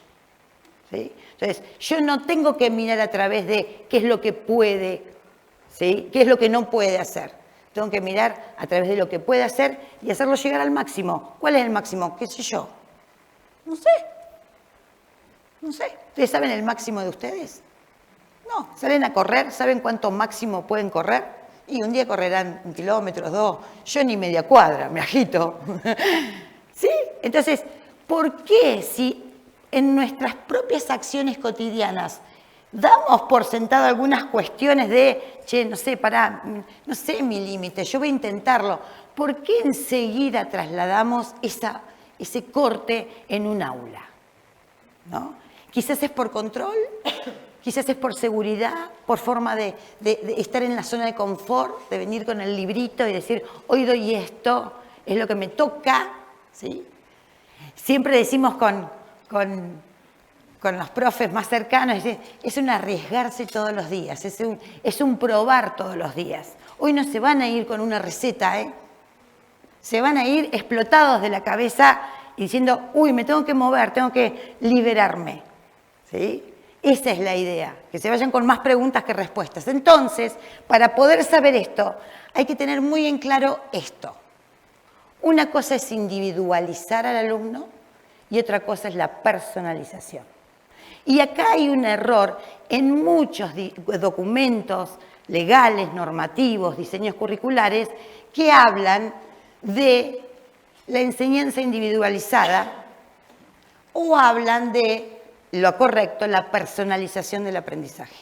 ¿sí? Entonces, yo no tengo que mirar a través de qué es lo que puede, ¿sí?, qué es lo que no puede hacer. Tengo que mirar a través de lo que puede hacer y hacerlo llegar al máximo. ¿Cuál es el máximo? ¿Qué sé yo? No sé. No sé. ¿Ustedes saben el máximo de ustedes? No. ¿Salen a correr? ¿Saben cuánto máximo pueden correr? Y un día correrán 1 kilómetro, 2. Yo ni media cuadra, me agito. ¿Sí? Entonces, ¿por qué si en nuestras propias acciones cotidianas damos por sentado algunas cuestiones de, che, no sé, no sé mi límite, yo voy a intentarlo? ¿Por qué enseguida trasladamos ese corte en un aula? ¿No? Quizás es por control, quizás es por seguridad, por forma de estar en la zona de confort, de venir con el librito y decir, hoy doy esto, es lo que me toca, ¿sí? Siempre decimos con los profes más cercanos, es un arriesgarse todos los días, es un probar todos los días. Hoy no se van a ir con una receta, ¿eh? Se van a ir explotados de la cabeza y diciendo, uy, me tengo que mover, tengo que liberarme, ¿sí? Esa es la idea, que se vayan con más preguntas que respuestas. Entonces, para poder saber esto, hay que tener muy en claro esto. Una cosa es individualizar al alumno y otra cosa es la personalización. Y acá hay un error en muchos documentos legales, normativos, diseños curriculares, que hablan de la enseñanza individualizada o hablan de lo correcto, la personalización del aprendizaje.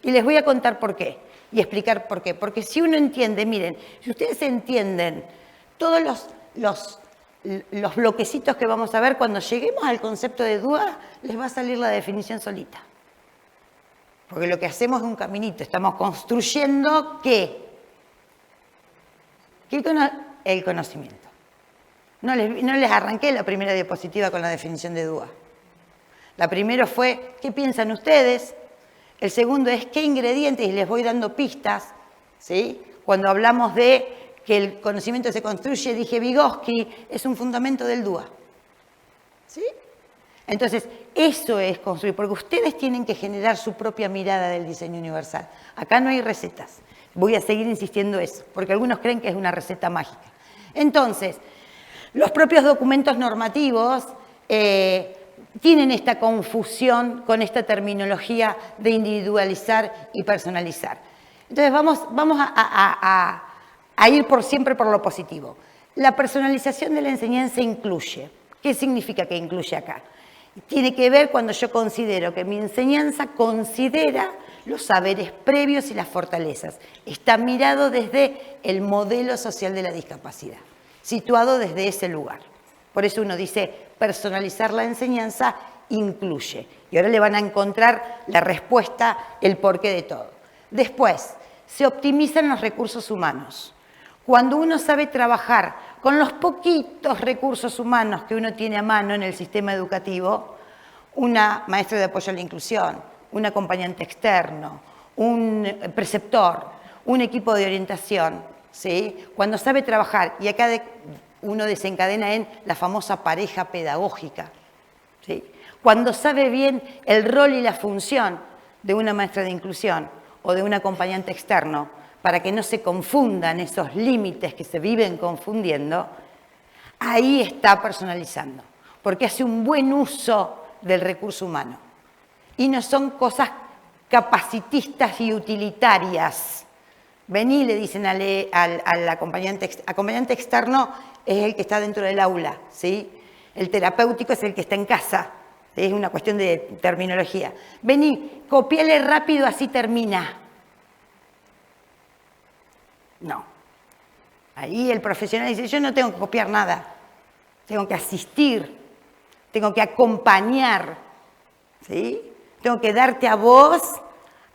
Y les voy a contar por qué y explicar por qué. Porque si uno entiende, miren, si ustedes entienden todos los bloquecitos que vamos a ver, cuando lleguemos al concepto de DUA, les va a salir la definición solita. Porque lo que hacemos es un caminito, estamos construyendo ¿qué? El conocimiento. No les arranqué la primera diapositiva con la definición de DUA. La primera fue, ¿qué piensan ustedes? El segundo es, ¿qué ingredientes? Y les voy dando pistas, ¿sí? Cuando hablamos de que el conocimiento se construye, dije, Vygotsky es un fundamento del DUA. ¿Sí? Entonces, eso es construir, porque ustedes tienen que generar su propia mirada del diseño universal. Acá no hay recetas. Voy a seguir insistiendo eso, porque algunos creen que es una receta mágica. Entonces, los propios documentos normativos tienen esta confusión con esta terminología de individualizar y personalizar. Entonces, vamos a ir siempre por lo positivo. La personalización de la enseñanza incluye. ¿Qué significa que incluye acá? Tiene que ver cuando yo considero que mi enseñanza considera los saberes previos y las fortalezas. Está mirado desde el modelo social de la discapacidad, situado desde ese lugar. Por eso uno dice, personalizar la enseñanza incluye. Y ahora le van a encontrar la respuesta, el porqué de todo. Después, se optimizan los recursos humanos. Cuando uno sabe trabajar con los poquitos recursos humanos que uno tiene a mano en el sistema educativo, una maestra de apoyo a la inclusión, un acompañante externo, un preceptor, un equipo de orientación, ¿sí? Cuando sabe trabajar, y acá uno desencadena en la famosa pareja pedagógica, ¿sí? Cuando sabe bien el rol y la función de una maestra de inclusión o de un acompañante externo, para que no se confundan esos límites que se viven confundiendo, ahí está personalizando, porque hace un buen uso del recurso humano. Y no son cosas capacitistas y utilitarias. Vení, le dicen al acompañante externo, es el que está dentro del aula, ¿sí? El terapéutico es el que está en casa, ¿sí? Es una cuestión de terminología. Vení, copiale rápido, así termina. No. Ahí el profesional dice, yo no tengo que copiar nada, tengo que asistir, tengo que acompañar, ¿sí? Tengo que darte a vos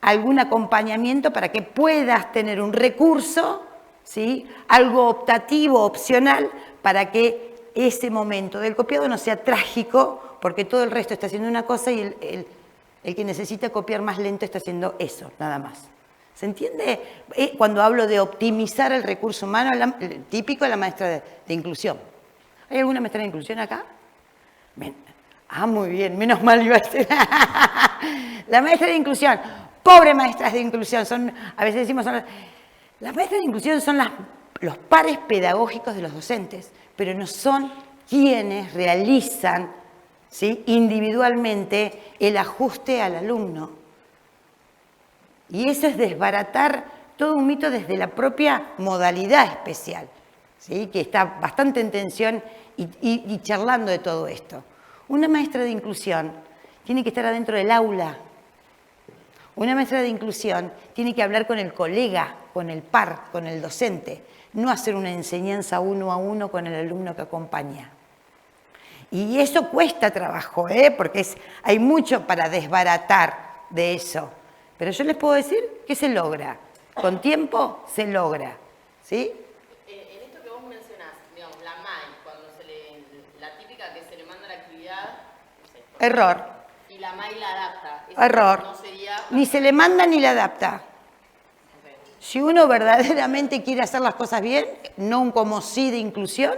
algún acompañamiento para que puedas tener un recurso, ¿sí? Algo optativo, opcional, para que ese momento del copiado no sea trágico, porque todo el resto está haciendo una cosa y el que necesita copiar más lento está haciendo eso, nada más. ¿Se entiende? Cuando hablo de optimizar el recurso humano, típico de la maestra de inclusión. ¿Hay alguna maestra de inclusión acá? Muy bien, menos mal iba a ser. La maestra de inclusión, pobre maestras de inclusión, a veces decimos, las maestras de inclusión son los pares pedagógicos de los docentes, pero no son quienes realizan, ¿sí? Individualmente el ajuste al alumno. Y eso es desbaratar todo un mito desde la propia modalidad especial, ¿sí? Que está bastante en tensión y charlando de todo esto. Una maestra de inclusión tiene que estar adentro del aula. Una maestra de inclusión tiene que hablar con el colega, con el par, con el docente, no hacer una enseñanza uno a uno con el alumno que acompaña. Y eso cuesta trabajo, porque hay mucho para desbaratar de eso. Pero yo les puedo decir que se logra. Con tiempo se logra. ¿Sí? En esto que vos mencionás, digamos, la MAI, cuando la típica que se le manda la actividad, no sé, Error. Y la MAI la adapta. Eso Error. no sería... Ni se le manda ni la adapta. Si uno verdaderamente quiere hacer las cosas bien, no un como sí de inclusión,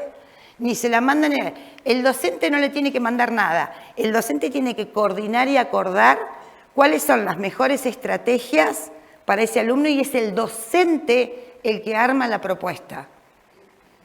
ni se la manda ni... El docente no le tiene que mandar nada. El docente tiene que coordinar y acordar cuáles son las mejores estrategias para ese alumno y es el docente el que arma la propuesta.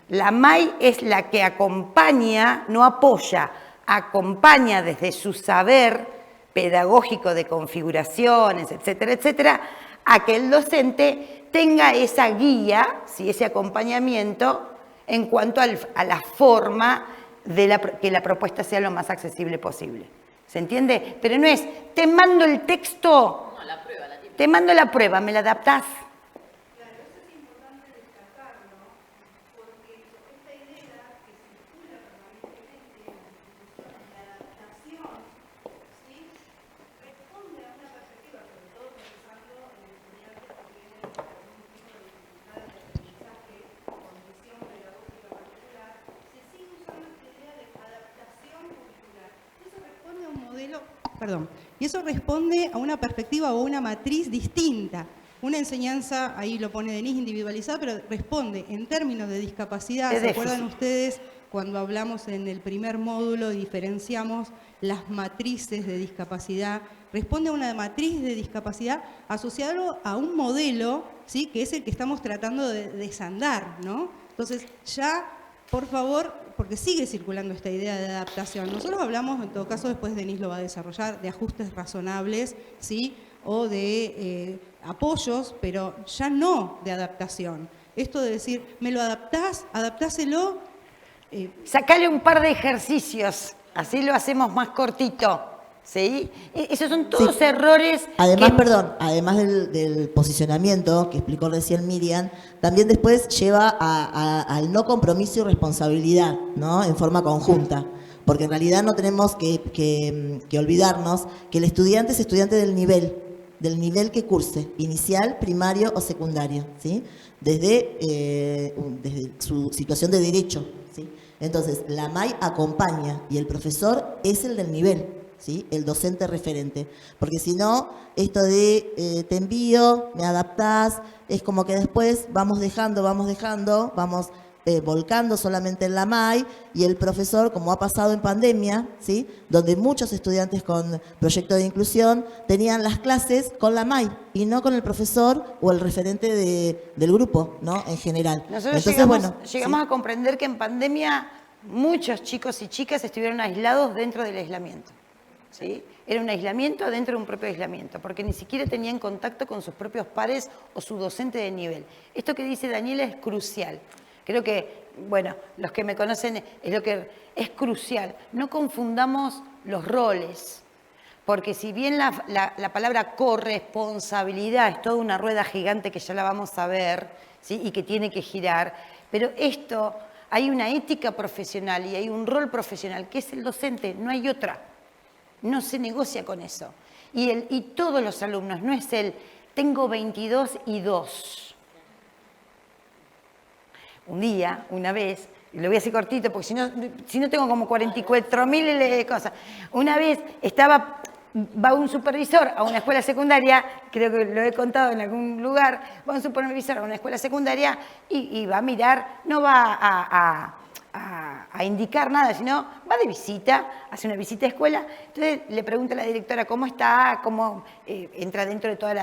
La MAI es la que acompaña, no apoya, acompaña desde su saber pedagógico de configuraciones, etcétera, etcétera, a que el docente tenga esa guía, ¿sí? Ese acompañamiento en cuanto a la forma de que la propuesta sea lo más accesible posible. ¿Se entiende? Pero no es, te mando el texto, No, la prueba, la típica. te mando la prueba, ¿me la adaptás? Claro, eso es importante destacarlo, porque esta idea que circula permanentemente en la discusión de la adaptación, ¿sí? Responde a una perspectiva, sobre todo pensando en estudiantes que tienen algún tipo de dificultades de aprendizaje, condición pedagógica particular, se sigue usando esta idea de adaptación curricular. Eso responde a un modelo, y eso responde a una perspectiva o una matriz distinta. Una enseñanza, ahí lo pone Denise, individualizada, pero responde en términos de discapacidad. ¿Se acuerdan ustedes cuando hablamos en el primer módulo, diferenciamos las matrices de discapacidad? Responde a una matriz de discapacidad asociado a un modelo, ¿sí? Que es el que estamos tratando de desandar, ¿no? Entonces, ya, por favor, porque sigue circulando esta idea de adaptación. Nosotros hablamos, en todo caso, después Denise lo va a desarrollar, de ajustes razonables, ¿sí? O de apoyos, pero ya no de adaptación. Esto de decir, ¿me lo adaptás? ¿Adaptáselo? Sacale un par de ejercicios Así lo hacemos más cortito, ¿sí? Esos son todos errores. Además, que- perdón, además del posicionamiento que explicó recién Miriam, también después lleva al no compromiso y responsabilidad, ¿no? En forma conjunta. Porque en realidad no tenemos que olvidarnos que el estudiante es estudiante del nivel que curse, inicial, primario o secundario, ¿sí? Desde su situación de derecho, ¿sí? Entonces, la MAI acompaña y el profesor es el del nivel, ¿sí? El docente referente. Porque si no, esto de te envío, me adaptás, es como que después vamos dejando, vamos volcando solamente en la MAI y el profesor, como ha pasado en pandemia, ¿sí? Donde muchos estudiantes con proyecto de inclusión tenían las clases con la MAI y no con el profesor o el referente del grupo, ¿no? En general. Nosotros Entonces, llegamos sí. a comprender que en pandemia muchos chicos y chicas estuvieron aislados dentro del aislamiento, ¿sí? Era un aislamiento dentro de un propio aislamiento, porque ni siquiera tenían contacto con sus propios pares o su docente de nivel. Esto que dice Daniela es crucial. Creo que, bueno, los que me conocen es lo que es crucial. No confundamos los roles, porque si bien la palabra corresponsabilidad es toda una rueda gigante que ya la vamos a ver, ¿sí? Y que tiene que girar, pero esto, hay una ética profesional y hay un rol profesional que es el docente, no hay otra. No se negocia con eso. Y todos los alumnos, no es tengo 22 y 2. Un día, una vez, y lo voy a hacer cortito porque si no tengo como 44.000 cosas. Una vez va un supervisor a una escuela secundaria, creo que lo he contado en algún lugar, va un supervisor a una escuela secundaria y va a mirar, no va a indicar nada, sino va de visita, hace una visita a escuela, entonces le pregunta a la directora cómo está, cómo entra dentro de toda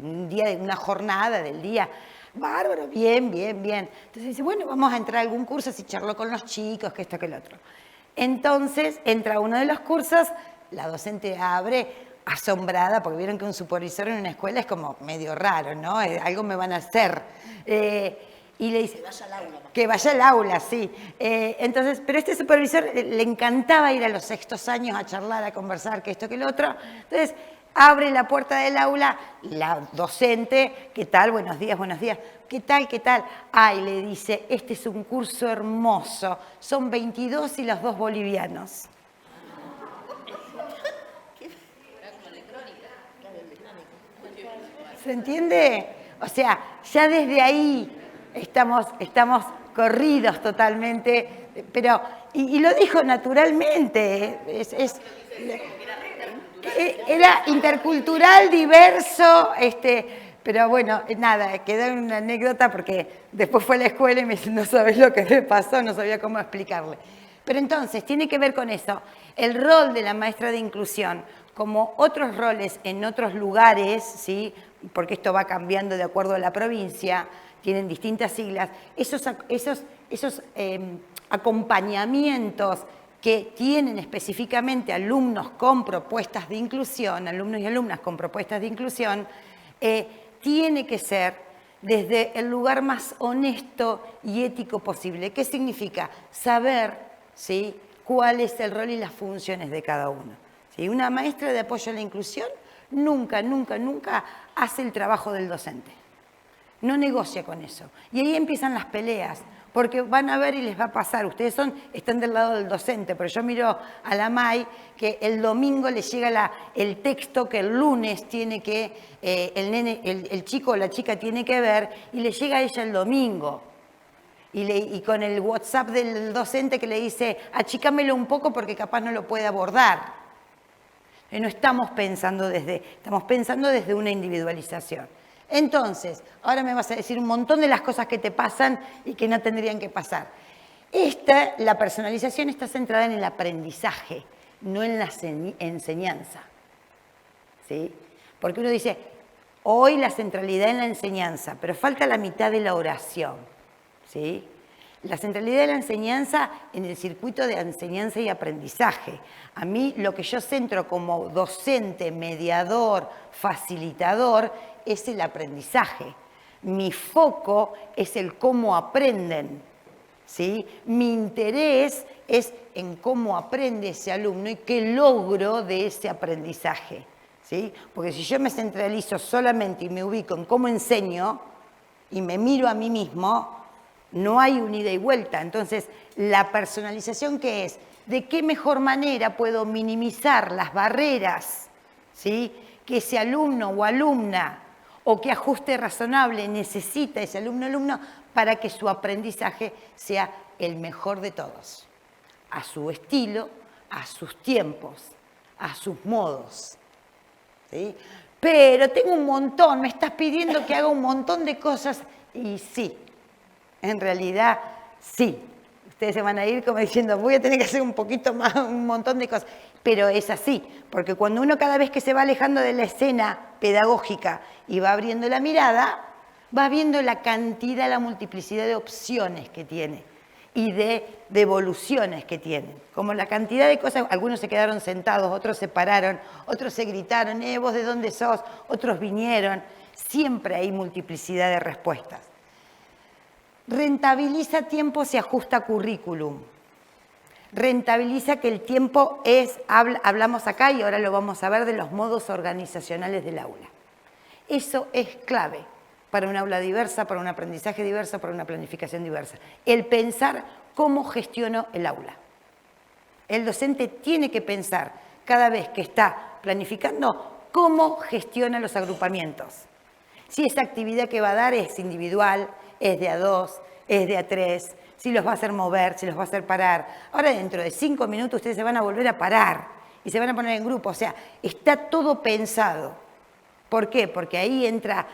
un día, de una jornada del día. Bárbaro, bien, bien, bien. Entonces dice, bueno, vamos a entrar a algún curso, si charló con los chicos, que esto, que el otro. Entonces entra a uno de los cursos, la docente abre asombrada, porque vieron que un supervisor en una escuela es como medio raro, ¿no? Algo me van a hacer. Y le dice, que vaya al aula. Que vaya al aula, sí. Entonces, pero este supervisor le encantaba ir a los sextos años a charlar, a conversar, que esto, que el otro. Entonces, abre la puerta del aula, la docente, ¿qué tal? Buenos días, ¿qué tal, qué tal? Ay, le dice, este es un curso hermoso, son 22 y los 2 bolivianos. ¿Se entiende? O sea, ya desde ahí estamos corridos totalmente, pero, y lo dijo naturalmente, era intercultural, diverso, pero bueno, nada, quedó una anécdota porque después fue a la escuela y me dice, no sabés lo que me pasó, no sabía cómo explicarle. Pero entonces, tiene que ver con eso, el rol de la maestra de inclusión, como otros roles en otros lugares, ¿sí? Porque esto va cambiando de acuerdo a la provincia, tienen distintas siglas, esos acompañamientos que tienen específicamente alumnos con propuestas de inclusión, alumnos y alumnas con propuestas de inclusión, tiene que ser desde el lugar más honesto y ético posible. ¿Qué significa? Saber, ¿sí?, cuál es el rol y las funciones de cada uno. ¿Sí? Una maestra de apoyo a la inclusión nunca, nunca, nunca hace el trabajo del docente. No negocia con eso. Y ahí empiezan las peleas. Porque van a ver y les va a pasar, ustedes están del lado del docente, pero yo miro a la MAI que el domingo le llega el texto que el lunes tiene que, el chico o la chica tiene que ver, y le llega a ella el domingo. Y con el WhatsApp del docente que le dice, achícamelo un poco porque capaz no lo puede abordar. No estamos pensando desde una individualización. Entonces, ahora me vas a decir un montón de las cosas que te pasan y que no tendrían que pasar. La personalización está centrada en el aprendizaje, no en la enseñanza. ¿Sí? Porque uno dice, hoy la centralidad en la enseñanza, pero falta la mitad de la oración. ¿Sí? La centralidad de la enseñanza en el circuito de enseñanza y aprendizaje. A mí lo que yo centro como docente, mediador, facilitador, es el aprendizaje. Mi foco es el cómo aprenden. ¿sí? Mi interés es en cómo aprende ese alumno y qué logro de ese aprendizaje, ¿sí? Porque si yo me centralizo solamente y me ubico en cómo enseño y me miro a mí mismo, no hay un ida y vuelta. Entonces, la personalización, ¿qué es? ¿De qué mejor manera puedo minimizar las barreras, ¿sí?, que ese alumno o alumna, o qué ajuste razonable necesita ese alumno o alumno para que su aprendizaje sea el mejor de todos, a su estilo, a sus tiempos, a sus modos, ¿sí? Pero tengo un montón, me estás pidiendo que haga un montón de cosas, y sí, en realidad sí. Ustedes se van a ir como diciendo, voy a tener que hacer un poquito más, un montón de cosas. Pero es así, porque cuando uno cada vez que se va alejando de la escena pedagógica y va abriendo la mirada, va viendo la cantidad, la multiplicidad de opciones que tiene y de devoluciones que tienen. Como la cantidad de cosas, algunos se quedaron sentados, otros se pararon, otros se gritaron, ¿vos de dónde sos? Otros vinieron. Siempre hay multiplicidad de respuestas. Rentabiliza tiempo, se ajusta currículum. Rentabiliza que el tiempo es, hablamos acá y ahora lo vamos a ver, de los modos organizacionales del aula. Eso es clave para un aula diversa, para un aprendizaje diverso, para una planificación diversa. El pensar cómo gestiono el aula. El docente tiene que pensar cada vez que está planificando cómo gestiona los agrupamientos. Si esa actividad que va a dar es individual, es de a 2, es de a 3, si los va a hacer mover, si los va a hacer parar. Ahora dentro de 5 minutos ustedes se van a volver a parar y se van a poner en grupo. O sea, está todo pensado. ¿Por qué? Porque ahí entra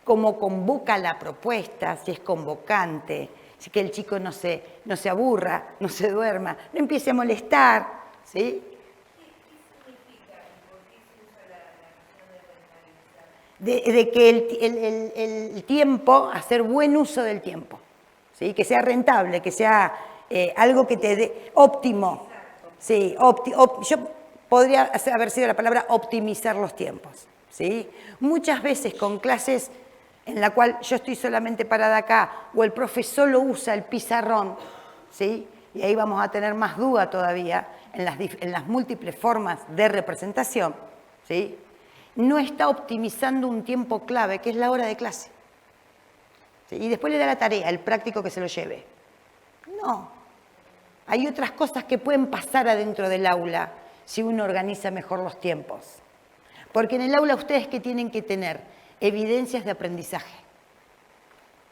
cómo convoca la propuesta, si es convocante, si que el chico no se aburra, no se duerma, no empiece a molestar, ¿sí? De que el tiempo, hacer buen uso del tiempo, ¿sí? Que sea rentable, que sea algo que te dé óptimo. Sí, yo podría haber sido la palabra optimizar los tiempos, ¿sí? Muchas veces con clases en la cual yo estoy solamente parada acá o el profe solo usa el pizarrón, ¿sí? Y ahí vamos a tener más duda todavía en las múltiples formas de representación, ¿sí? No está optimizando un tiempo clave, que es la hora de clase. ¿Sí? Y después le da la tarea, el práctico que se lo lleve. No. Hay otras cosas que pueden pasar adentro del aula si uno organiza mejor los tiempos. Porque en el aula ustedes ¿qué tienen que tener? Evidencias de aprendizaje.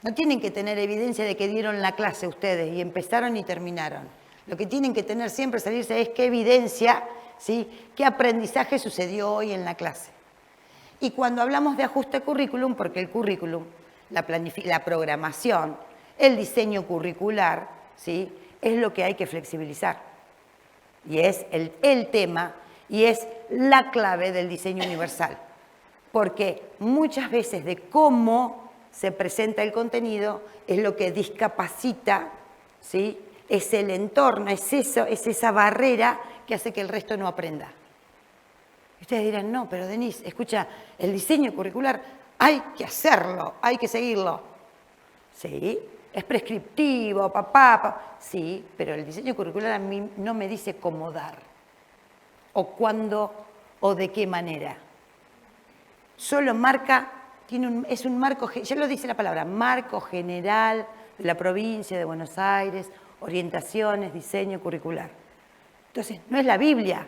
No tienen que tener evidencia de que dieron la clase ustedes y empezaron y terminaron. Lo que tienen que tener siempre, salirse, es qué evidencia, ¿sí?, qué aprendizaje sucedió hoy en la clase. Y cuando hablamos de ajuste currículum, porque el currículum, la programación, el diseño curricular, ¿sí?, es lo que hay que flexibilizar. Y es el tema y es la clave del diseño universal. Porque muchas veces de cómo se presenta el contenido es lo que discapacita, ¿sí?, es el entorno, es esa barrera que hace que el resto no aprenda. Ustedes dirán, no, pero Denise, escucha, el diseño curricular hay que hacerlo, hay que seguirlo. Sí, es prescriptivo, papá. Sí, pero el diseño curricular a mí no me dice cómo dar, o cuándo, o de qué manera. Solo marca, es un marco, ya lo dice la palabra, marco general de la provincia de Buenos Aires, orientaciones, diseño curricular. Entonces, no es la Biblia.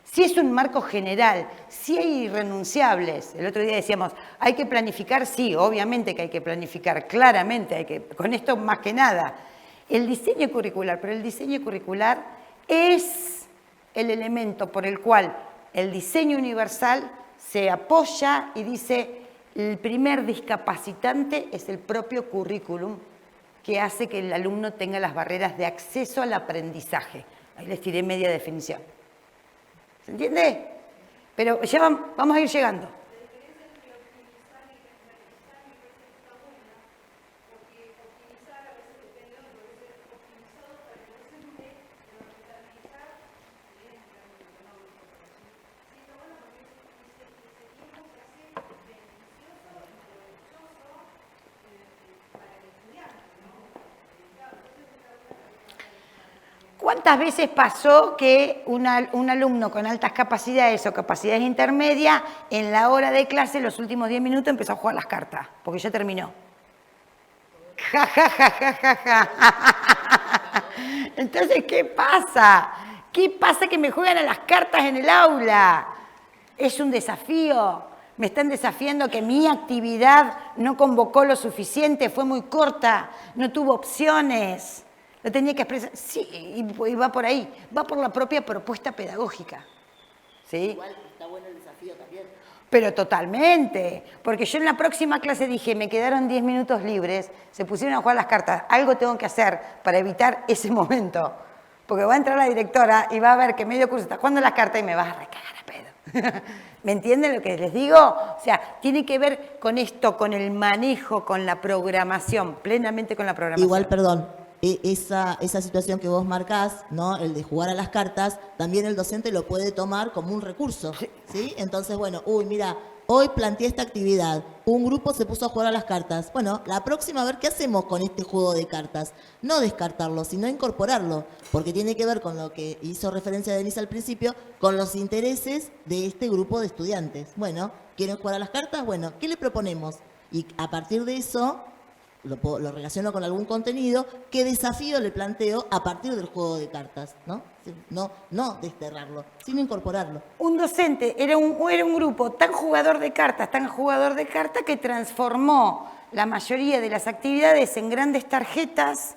Si es un marco general, si hay irrenunciables. El otro día decíamos, ¿hay que planificar? Sí, obviamente que hay que planificar, claramente, con esto más que nada. El diseño curricular, pero el diseño curricular es el elemento por el cual el diseño universal se apoya y dice, el primer discapacitante es el propio currículum, que hace que el alumno tenga las barreras de acceso al aprendizaje. Ahí les tiré media definición. ¿Se entiende? Pero ya vamos a ir llegando. ¿Cuántas veces pasó que un alumno con altas capacidades o capacidades intermedias, en la hora de clase, los últimos 10 minutos, empezó a jugar las cartas? Porque ya terminó. Ja, ja, ja, ja, ja, ja. Entonces, ¿qué pasa? ¿Qué pasa que me juegan a las cartas en el aula? Es un desafío. Me están desafiando que mi actividad no convocó lo suficiente, fue muy corta, no tuvo opciones. Lo tenía que expresar. Sí, y va por ahí. Va por la propia propuesta pedagógica. ¿Sí? Igual está bueno el desafío también. Pero totalmente. Porque yo en la próxima clase dije, me quedaron 10 minutos libres, se pusieron a jugar las cartas. Algo tengo que hacer para evitar ese momento. Porque va a entrar la directora y va a ver que medio curso está jugando las cartas y me vas a recagar a pedo. ¿Me entienden lo que les digo? O sea, tiene que ver con esto, con el manejo, con la programación, plenamente con la programación. Igual, perdón, esa situación que vos marcás, ¿no? El de jugar a las cartas, también el docente lo puede tomar como un recurso, ¿sí? Entonces, bueno, mira, hoy planteé esta actividad, un grupo se puso a jugar a las cartas. Bueno, la próxima, a ver qué hacemos con este juego de cartas. No descartarlo, sino incorporarlo, porque tiene que ver con lo que hizo referencia Denise al principio, con los intereses de este grupo de estudiantes. Bueno, ¿quieren jugar a las cartas? Bueno, ¿qué le proponemos? Y a partir de eso lo relaciono con algún contenido, qué desafío le planteo a partir del juego de cartas, ¿no? No desterrarlo, sino incorporarlo. Un docente era un grupo tan jugador de cartas, que transformó la mayoría de las actividades en grandes tarjetas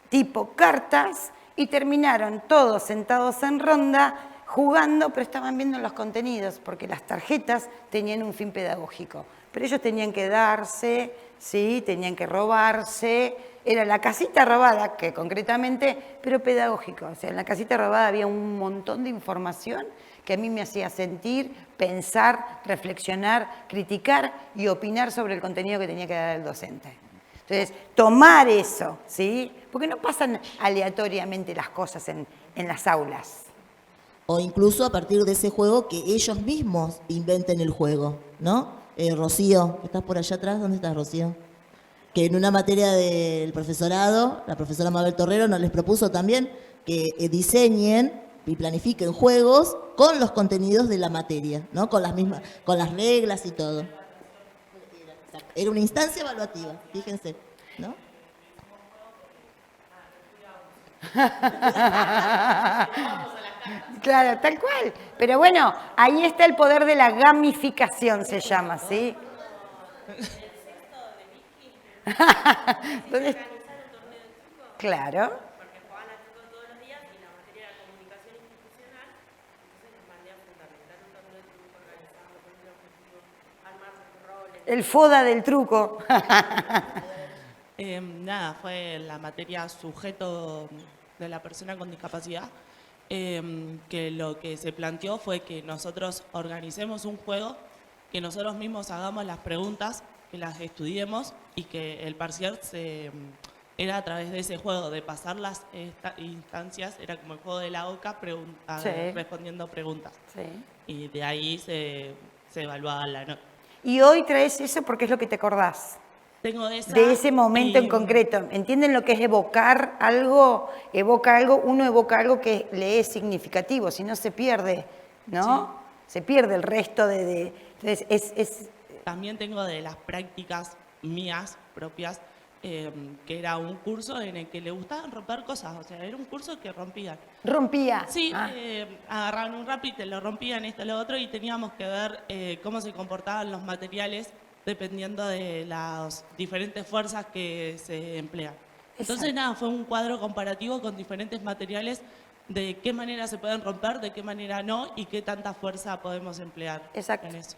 tipo cartas y terminaron todos sentados en ronda jugando, pero estaban viendo los contenidos porque las tarjetas tenían un fin pedagógico. Pero ellos tenían que darse, ¿sí? Tenían que robarse. Era la casita robada, que concretamente, pero pedagógico. O sea, en la casita robada había un montón de información que a mí me hacía sentir, pensar, reflexionar, criticar y opinar sobre el contenido que tenía que dar el docente. Entonces, tomar eso, ¿sí? Porque no pasan aleatoriamente las cosas en las aulas. O incluso a partir de ese juego que ellos mismos inventen el juego, ¿no? Rocío, ¿estás por allá atrás? ¿Dónde estás, Rocío? Que en una materia del profesorado, la profesora Mabel Torrero nos les propuso también que diseñen y planifiquen juegos con los contenidos de la materia, ¿no? Con las reglas y todo. Era una instancia evaluativa, fíjense, ¿no? Claro, tal cual. Pero bueno, ahí está el poder de la gamificación, se llama, ¿sí? ¿Dónde? Claro. Porque jugaban al truco todos los días y la materia era comunicación institucional, entonces les mandé a fundamentar un torneo de truco organizado con un objetivo, armar roles. El FODA del truco. Nada, fue la materia sujeto de la persona con discapacidad, que lo que se planteó fue que nosotros organicemos un juego, que nosotros mismos hagamos las preguntas, que las estudiemos y que el parcial era a través de ese juego, de pasar las instancias, era como el juego de la OCA, Sí. respondiendo preguntas. Sí. Y de ahí se evaluaba la nota. Y hoy traes eso porque es lo que te acordás. Tengo esa, De ese momento y- en concreto. ¿Entienden lo que es evocar algo? Uno evoca algo que le es significativo, si no se pierde, ¿no? Se pierde el resto de entonces También tengo de las prácticas mías propias, que era un curso en el que le gustaban romper cosas, o sea, era un curso que rompían. rompía. Sí, Ah, agarraban un rap y te lo rompían esto, lo otro, y teníamos que ver cómo se comportaban los materiales dependiendo de las diferentes fuerzas que se emplean. Entonces, Exacto. nada, fue un cuadro comparativo con diferentes materiales de qué manera se pueden romper, de qué manera no, y qué tanta fuerza podemos emplear Exacto. en eso.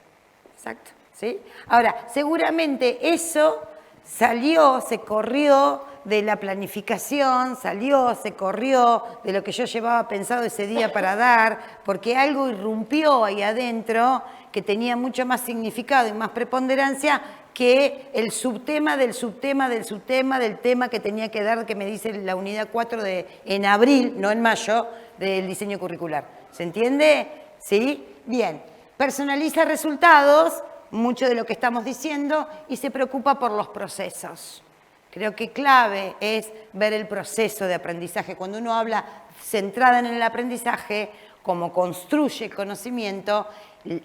Exacto, ¿sí? Ahora, seguramente eso salió, se corrió de la planificación, se corrió de lo que yo llevaba pensado ese día para dar, porque algo irrumpió ahí adentro que tenía mucho más significado y más preponderancia que el subtema del tema que tenía que dar, que me dice la unidad 4 en abril, no en mayo, del diseño curricular. ¿Se entiende? ¿Sí? Bien. Personaliza resultados, mucho de lo que estamos diciendo, y se preocupa por los procesos. Creo que clave es ver el proceso de aprendizaje. Cuando uno habla centrada en el aprendizaje, como construye el conocimiento,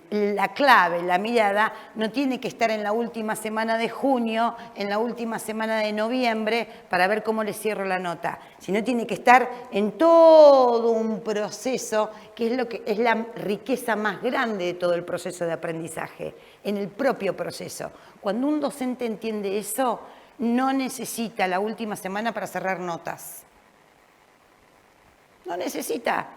la clave, la mirada, no tiene que estar en la última semana de junio, en la última semana de noviembre, para ver cómo le cierro la nota, sino tiene que estar en todo un proceso, que es la riqueza más grande de todo el proceso de aprendizaje, en el propio proceso. Cuando un docente entiende eso, no necesita la última semana para cerrar notas. No necesita.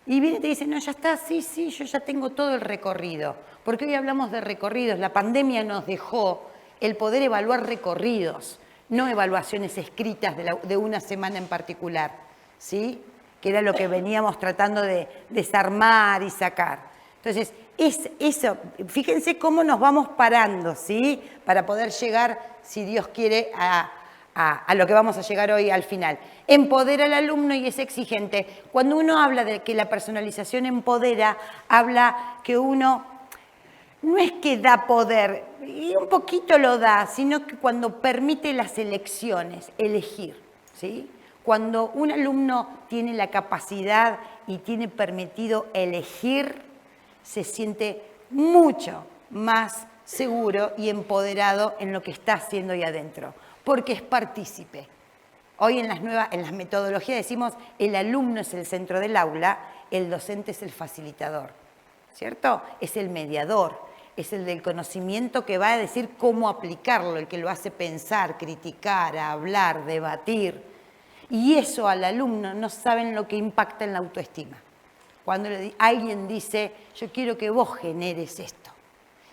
Y viene y te dice, no, ya está, sí, yo ya tengo todo el recorrido. Porque hoy hablamos de recorridos. La pandemia nos dejó el poder evaluar recorridos, no evaluaciones escritas de una semana en particular, ¿sí? Que era lo que veníamos tratando de desarmar y sacar. Entonces, eso, fíjense cómo nos vamos parando, ¿sí? Para poder llegar, si Dios quiere, a lo que vamos a llegar hoy al final. Empodera al alumno y es exigente. Cuando uno habla de que la personalización empodera, habla que uno no es que da poder, y un poquito lo da, sino que cuando permite las elecciones, elegir, ¿sí? Cuando un alumno tiene la capacidad y tiene permitido elegir, se siente mucho más seguro y empoderado en lo que está haciendo ahí adentro, porque es partícipe. Hoy en las metodologías decimos el alumno es el centro del aula, el docente es el facilitador, ¿cierto? Es el mediador, es el del conocimiento que va a decir cómo aplicarlo, el que lo hace pensar, criticar, hablar, debatir. Y eso al alumno no saben lo que impacta en la autoestima. Cuando alguien dice, yo quiero que vos generes esto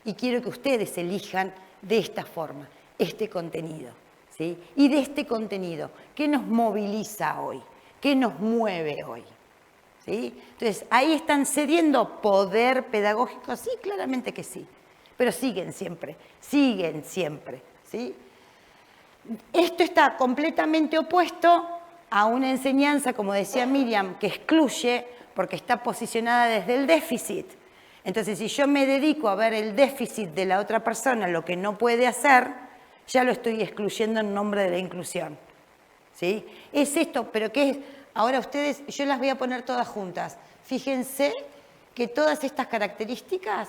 y quiero que ustedes elijan de esta forma este contenido. ¿Sí? Y de este contenido, ¿qué nos moviliza hoy? ¿Qué nos mueve hoy? ¿Sí? Entonces, ahí están cediendo poder pedagógico, sí, claramente que sí, pero siguen siempre, ¿sí? Esto está completamente opuesto a una enseñanza, como decía Miriam, que excluye porque está posicionada desde el déficit. Entonces, si yo me dedico a ver el déficit de la otra persona, lo que no puede hacer, ya lo estoy excluyendo en nombre de la inclusión, ¿sí? Es esto, pero ¿qué es? Ahora ustedes, yo las voy a poner todas juntas. Fíjense que todas estas características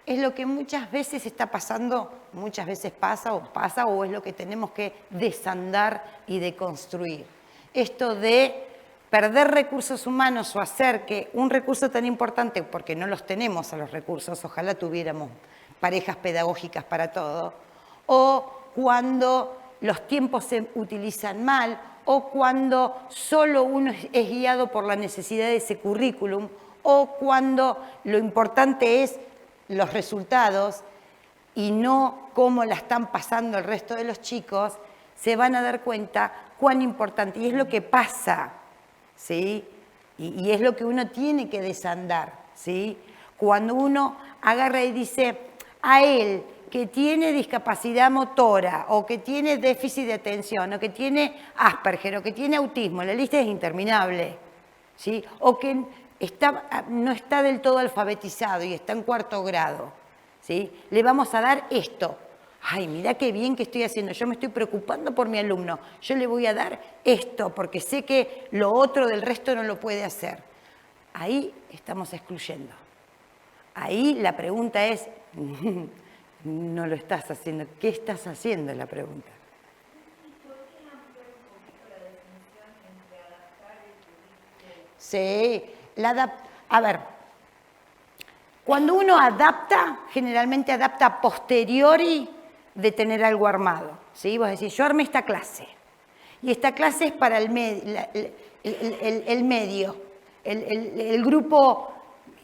es lo que muchas veces está pasando, muchas veces pasa o es lo que tenemos que desandar y deconstruir. Esto de perder recursos humanos o hacer que un recurso tan importante, porque no los tenemos a los recursos, ojalá tuviéramos parejas pedagógicas para todo, o cuando los tiempos se utilizan mal, o cuando solo uno es guiado por la necesidad de ese currículum, o cuando lo importante es los resultados y no cómo la están pasando el resto de los chicos, se van a dar cuenta cuán importante, y es lo que pasa, ¿sí? Y es lo que uno tiene que desandar, ¿sí? Cuando uno agarra y dice, a él, que tiene discapacidad motora, o que tiene déficit de atención, o que tiene Asperger, o que tiene autismo, la lista es interminable, ¿sí? O que no está del todo alfabetizado y está en 4º grado, ¿sí? Le vamos a dar esto. Ay, mirá qué bien que estoy haciendo, yo me estoy preocupando por mi alumno, yo le voy a dar esto, porque sé que lo otro del resto no lo puede hacer. Ahí estamos excluyendo. Ahí la pregunta es... No lo estás haciendo. ¿Qué estás haciendo? Es la pregunta. Sí, a ver, cuando uno adapta, generalmente adapta a posteriori de tener algo armado. ¿Sí? Vos decís, yo armé esta clase, y esta clase es para el medio, el grupo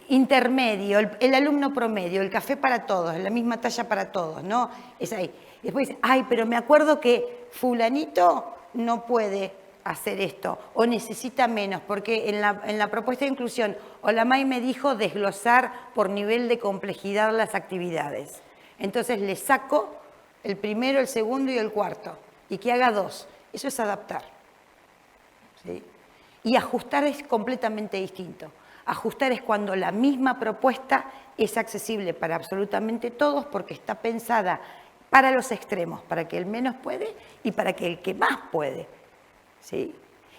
intermedio, el alumno promedio, el café para todos, la misma talla para todos, ¿no? Es ahí. Después dice, ay, pero me acuerdo que fulanito no puede hacer esto, o necesita menos, porque en la propuesta de inclusión, Olamay me dijo desglosar por nivel de complejidad las actividades. Entonces le saco el primero, el segundo y el cuarto, y que haga 2. Eso es adaptar, ¿sí? Y ajustar es completamente distinto. Ajustar es cuando la misma propuesta es accesible para absolutamente todos porque está pensada para los extremos, para que el menos puede y para que el que más puede, ¿sí?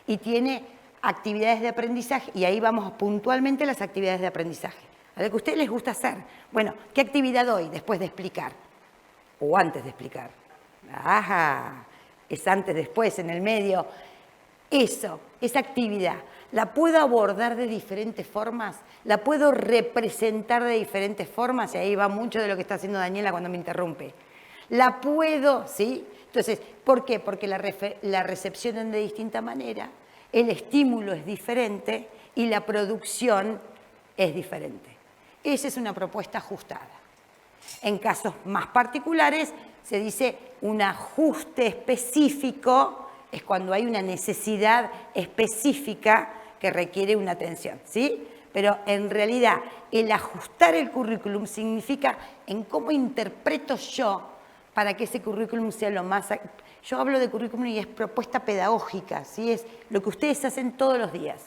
Y tiene actividades de aprendizaje, y ahí vamos puntualmente a las actividades de aprendizaje. A lo que a ustedes les gusta hacer. Bueno, ¿qué actividad doy después de explicar? O antes de explicar. Ajá, es antes, después, en el medio. Eso, esa actividad, ¿la puedo abordar de diferentes formas? ¿La puedo representar de diferentes formas? Y ahí va mucho de lo que está haciendo Daniela cuando me interrumpe. ¿La puedo? ¿Sí? Entonces, ¿por qué? Porque la recepcionan de distinta manera, el estímulo es diferente y la producción es diferente. Esa es una propuesta ajustada. En casos más particulares se dice un ajuste específico, es cuando hay una necesidad específica que requiere una atención, ¿sí? Pero en realidad el ajustar el currículum significa en cómo interpreto yo para que ese currículum sea lo más... Yo hablo de currículum y es propuesta pedagógica, ¿sí? Es lo que ustedes hacen todos los días.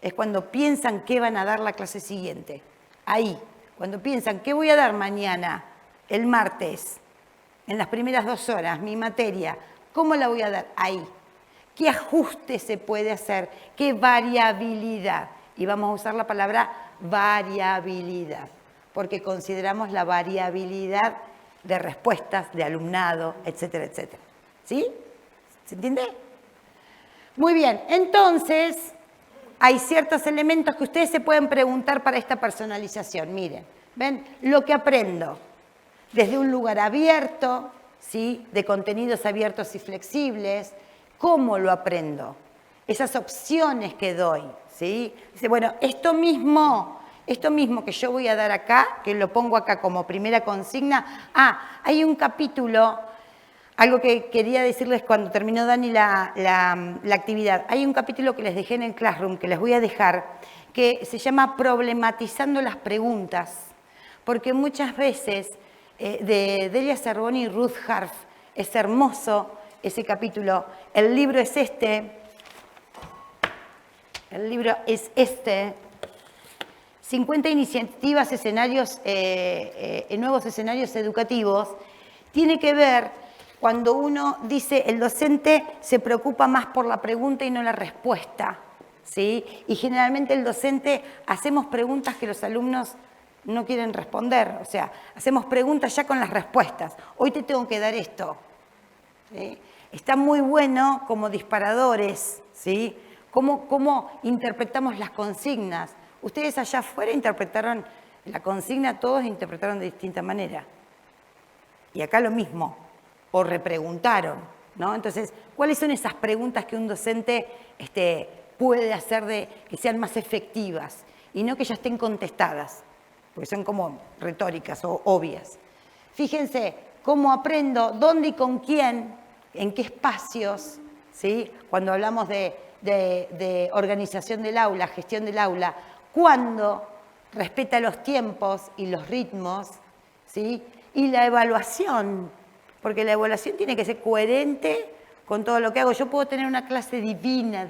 Es cuando piensan qué van a dar la clase siguiente. Ahí, cuando piensan qué voy a dar mañana, el martes, en las primeras 2 horas, mi materia, ¿cómo la voy a dar? Ahí. ¿Qué ajuste se puede hacer? ¿Qué variabilidad? Y vamos a usar la palabra variabilidad, porque consideramos la variabilidad de respuestas, de alumnado, etcétera, etcétera. ¿Sí? ¿Se entiende? Muy bien, entonces hay ciertos elementos que ustedes se pueden preguntar para esta personalización. Miren, ¿ven? Lo que aprendo desde un lugar abierto, ¿sí? De contenidos abiertos y flexibles. ¿Cómo lo aprendo? Esas opciones que doy, ¿sí? Dice, bueno, esto mismo que yo voy a dar acá, que lo pongo acá como primera consigna. Hay un capítulo, algo que quería decirles cuando terminó Dani la actividad. Hay un capítulo que les dejé en el Classroom, que les voy a dejar, que se llama Problematizando las preguntas. Porque muchas veces, de Delia Cervoni y Ruth Harf, es hermoso ese capítulo. El libro es este. 50 iniciativas, escenarios, nuevos escenarios educativos. Tiene que ver cuando uno dice el docente se preocupa más por la pregunta y no la respuesta, ¿sí? Y generalmente el docente hacemos preguntas que los alumnos no quieren responder. O sea, hacemos preguntas ya con las respuestas. Hoy te tengo que dar esto, ¿sí? Está muy bueno como disparadores, ¿sí? ¿Cómo interpretamos las consignas? Ustedes allá afuera interpretaron la consigna, todos interpretaron de distinta manera. Y acá lo mismo, o repreguntaron, ¿no? Entonces, ¿cuáles son esas preguntas que un docente puede hacer que sean más efectivas? Y no que ya estén contestadas, porque son como retóricas o obvias. Fíjense, ¿cómo aprendo? ¿Dónde y con quién? ¿En qué espacios? ¿Sí? Cuando hablamos de organización del aula, gestión del aula, ¿cuándo respeta los tiempos y los ritmos? ¿Sí? Y la evaluación, porque la evaluación tiene que ser coherente con todo lo que hago. Yo puedo tener una clase divina,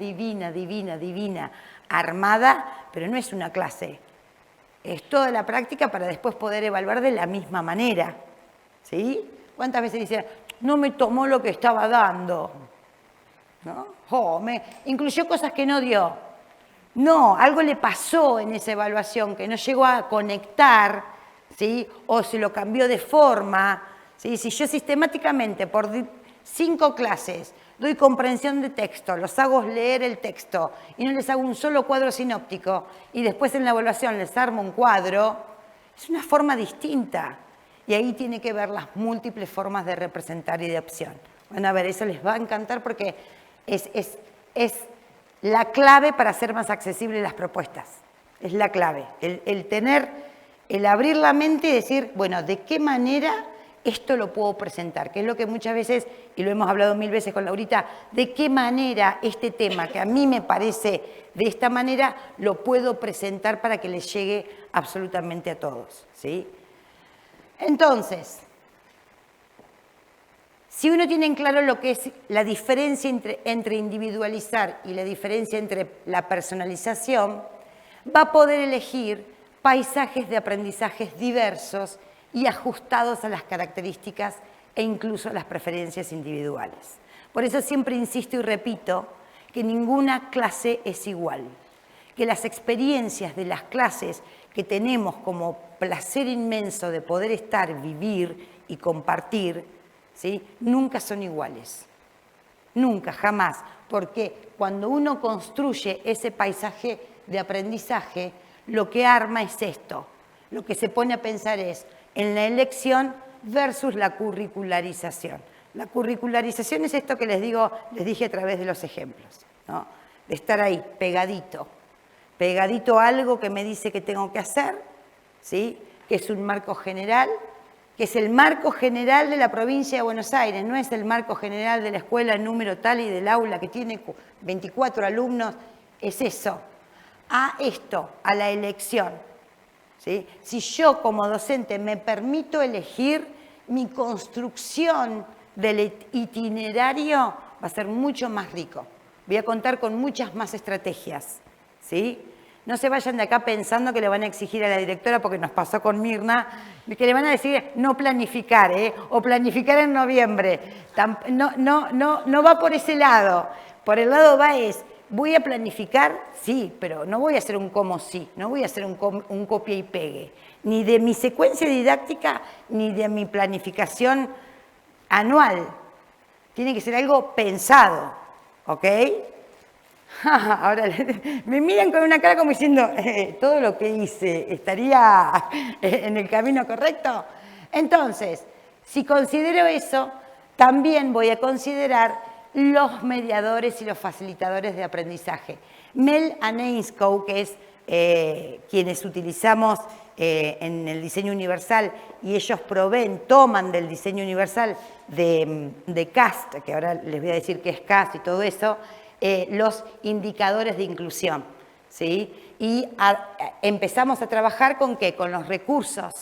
armada, pero no es una clase. Es toda la práctica para después poder evaluar de la misma manera. ¿Sí? ¿Cuántas veces dicen, no me tomó lo que estaba dando? ¿No? Me incluyó cosas que no dio. No, algo le pasó en esa evaluación que no llegó a conectar, ¿sí? O se lo cambió de forma, ¿sí? Si yo sistemáticamente por 5 clases doy comprensión de texto, los hago leer el texto y no les hago un solo cuadro sinóptico y después en la evaluación les armo un cuadro, es una forma distinta. Y ahí tiene que ver las múltiples formas de representar y de opción. Van a ver, eso les va a encantar porque es la clave para hacer más accesibles las propuestas. Es la clave. El abrir la mente y decir, bueno, ¿de qué manera esto lo puedo presentar? Que es lo que muchas veces, y lo hemos hablado 1000 veces con Laurita, ¿de qué manera este tema, que a mí me parece de esta manera, lo puedo presentar para que les llegue absolutamente a todos? ¿Sí? Entonces, si uno tiene en claro lo que es la diferencia entre individualizar y la diferencia entre la personalización, va a poder elegir paisajes de aprendizajes diversos y ajustados a las características e incluso a las preferencias individuales. Por eso siempre insisto y repito que ninguna clase es igual, que las experiencias de las clases que tenemos como placer inmenso de poder estar, vivir y compartir, ¿sí? Nunca son iguales. Nunca, jamás. Porque cuando uno construye ese paisaje de aprendizaje, lo que arma es esto. Lo que se pone a pensar es en la elección versus la curricularización. La curricularización es esto que les dije a través de los ejemplos, ¿no? De estar ahí, pegadito a algo que me dice que tengo que hacer, ¿sí? Que es un marco general, que es el marco general de la provincia de Buenos Aires, no es el marco general de la escuela, el número tal y del aula que tiene 24 alumnos, es eso, a esto, a la elección, ¿sí? Si yo como docente me permito elegir, mi construcción del itinerario va a ser mucho más rico. Voy a contar con muchas más estrategias, ¿sí? No se vayan de acá pensando que le van a exigir a la directora, porque nos pasó con Mirna, que le van a decir no planificar, o planificar en noviembre. No va por ese lado. Por el lado va ¿voy a planificar? Sí, pero no voy a hacer un como sí, no voy a hacer un copia y pegue. Ni de mi secuencia didáctica, ni de mi planificación anual. Tiene que ser algo pensado, ¿ok? Ahora me miran con una cara como diciendo, todo lo que hice estaría en el camino correcto. Entonces, si considero eso, también voy a considerar los mediadores y los facilitadores de aprendizaje. Mel Aneinscow, que es quienes utilizamos en el diseño universal, y ellos toman del diseño universal de CAST, que ahora les voy a decir qué es CAST y todo eso, los indicadores de inclusión, ¿sí? Y empezamos a trabajar ¿con qué? Con los recursos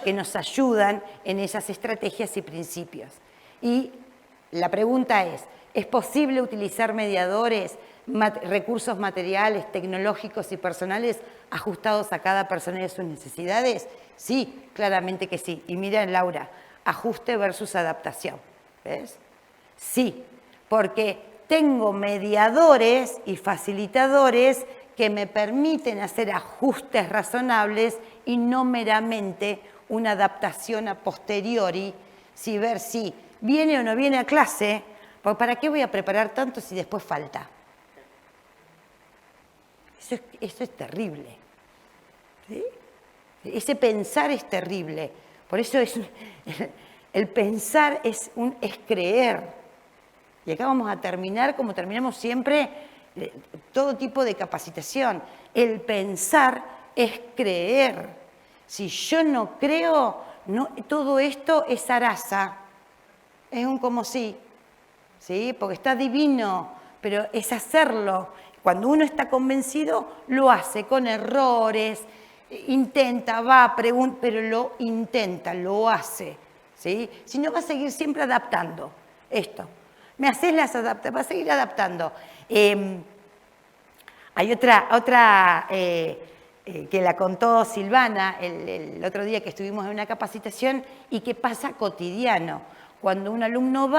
que nos ayudan en esas estrategias y principios. Y la pregunta ¿es posible utilizar mediadores, recursos materiales, tecnológicos y personales ajustados a cada persona y sus necesidades? Sí, claramente que sí. Y miren, Laura, ajuste versus adaptación, ¿ves? Sí, porque tengo mediadores y facilitadores que me permiten hacer ajustes razonables y no meramente una adaptación a posteriori, ver si viene o no viene a clase, porque ¿para qué voy a preparar tanto si después falta? Eso es terrible, ¿sí? Ese pensar es terrible. Por eso el pensar es creer. Y acá vamos a terminar, como terminamos siempre, todo tipo de capacitación. El pensar es creer. Si yo no creo, todo esto es zaraza. Es un como sí, ¿sí? Porque está divino, pero es hacerlo. Cuando uno está convencido, lo hace con errores, intenta, pregunta, pero lo intenta, lo hace, ¿sí? Si no, va a seguir siempre adaptando esto. Me haces las adaptaciones, va a seguir adaptando. Hay otra que la contó Silvana el otro día que estuvimos en una capacitación y que pasa cotidiano. Cuando un alumno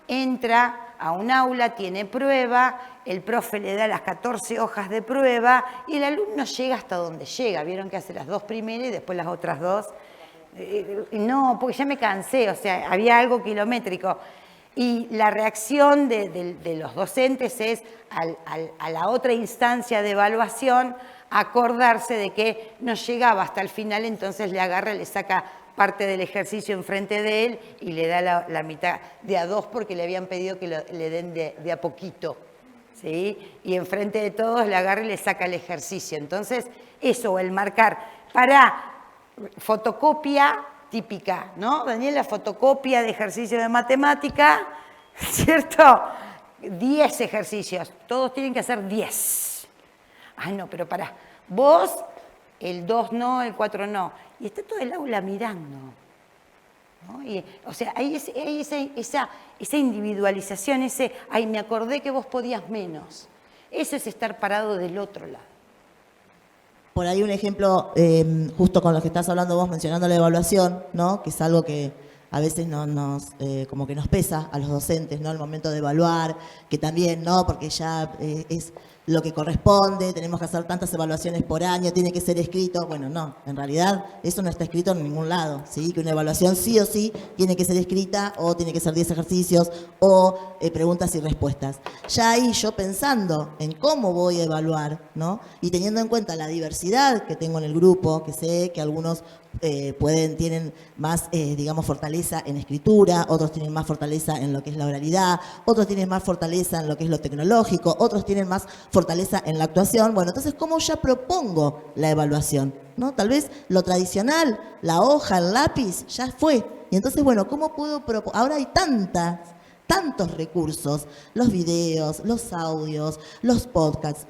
entra a un aula, tiene prueba, el profe le da las 14 hojas de prueba y el alumno llega hasta donde llega. Vieron que hace las 2 primeras y después las otras 2. No, porque ya me cansé, o sea, había algo kilométrico. Y la reacción de los docentes es a la otra instancia de evaluación acordarse de que no llegaba hasta el final, entonces le agarra, le saca parte del ejercicio enfrente de él y le da la mitad de a 2 porque le habían pedido que le den de a poquito, ¿sí? Y enfrente de todos le agarra y le saca el ejercicio. Entonces, eso, el marcar para fotocopia típica, ¿no? Daniela, fotocopia de ejercicio de matemática, ¿cierto? 10 ejercicios, todos tienen que hacer 10. Ay, no, pero pará, vos, el 2 no, el 4 no. Y está todo el aula mirando, ¿no? Y, o sea, hay esa individualización, ay, me acordé que vos podías menos. Eso es estar parado del otro lado. Por ahí un ejemplo, justo con lo que estás hablando vos, mencionando la evaluación, ¿no? Que es algo que a veces como que nos pesa a los docentes, ¿no? Al momento de evaluar, que también, ¿no? Porque ya es lo que corresponde, tenemos que hacer tantas evaluaciones por año, tiene que ser escrito. Bueno, no, en realidad eso no está escrito en ningún lado, ¿sí? Que una evaluación sí o sí tiene que ser escrita, o tiene que ser 10 ejercicios, o preguntas y respuestas. Ya ahí yo pensando en cómo voy a evaluar, ¿no? Y teniendo en cuenta la diversidad que tengo en el grupo, que sé que algunos tienen más, digamos, fortaleza en escritura, otros tienen más fortaleza en lo que es la oralidad, otros tienen más fortaleza en lo que es lo tecnológico, otros tienen más fortaleza en la actuación. Bueno, entonces, ¿cómo ya propongo la evaluación? ¿No? Tal vez lo tradicional, la hoja, el lápiz, ya fue. Y entonces, bueno, ¿cómo puedo proponer? Ahora hay tantos recursos, los videos, los audios, los podcasts,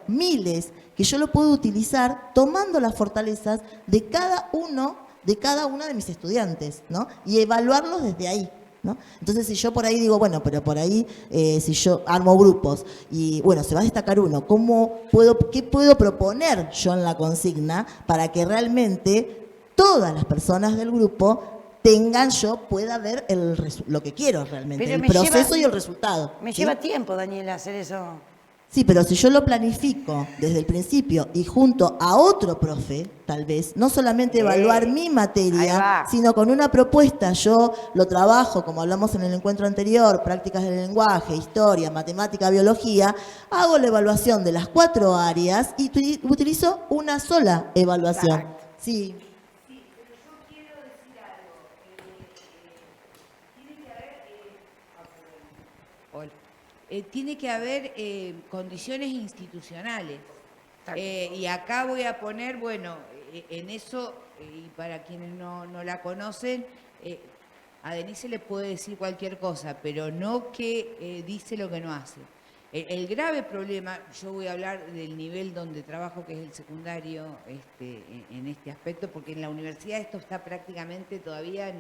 miles que yo lo puedo utilizar tomando las fortalezas de cada una de mis estudiantes, ¿no? Y evaluarlos desde ahí, ¿no? Entonces, si yo por ahí digo, bueno, pero por ahí, si yo armo grupos y, bueno, se va a destacar uno, ¿qué puedo proponer yo en la consigna para que realmente todas las personas del grupo pueda ver lo que quiero realmente, Pero el proceso y el resultado? Me ¿sí? lleva tiempo, Daniela, hacer eso. Sí, pero si yo lo planifico desde el principio y junto a otro profe, tal vez, no solamente evaluar mi Ahí materia, va. sino con una propuesta, yo lo trabajo, como hablamos en el encuentro anterior, prácticas del lenguaje, historia, matemática, biología, hago la evaluación de las 4 áreas y utilizo una sola evaluación. Exacto. Sí. Sí, pero yo quiero decir algo. Tiene que haber, Hola. Tiene que haber condiciones institucionales. Y acá voy a poner, bueno, en eso, y para quienes no la conocen, a Denise le puede decir cualquier cosa, pero no que dice lo que no hace. El grave problema, yo voy a hablar del nivel donde trabajo, que es el secundario, en este aspecto, porque en la universidad esto está prácticamente todavía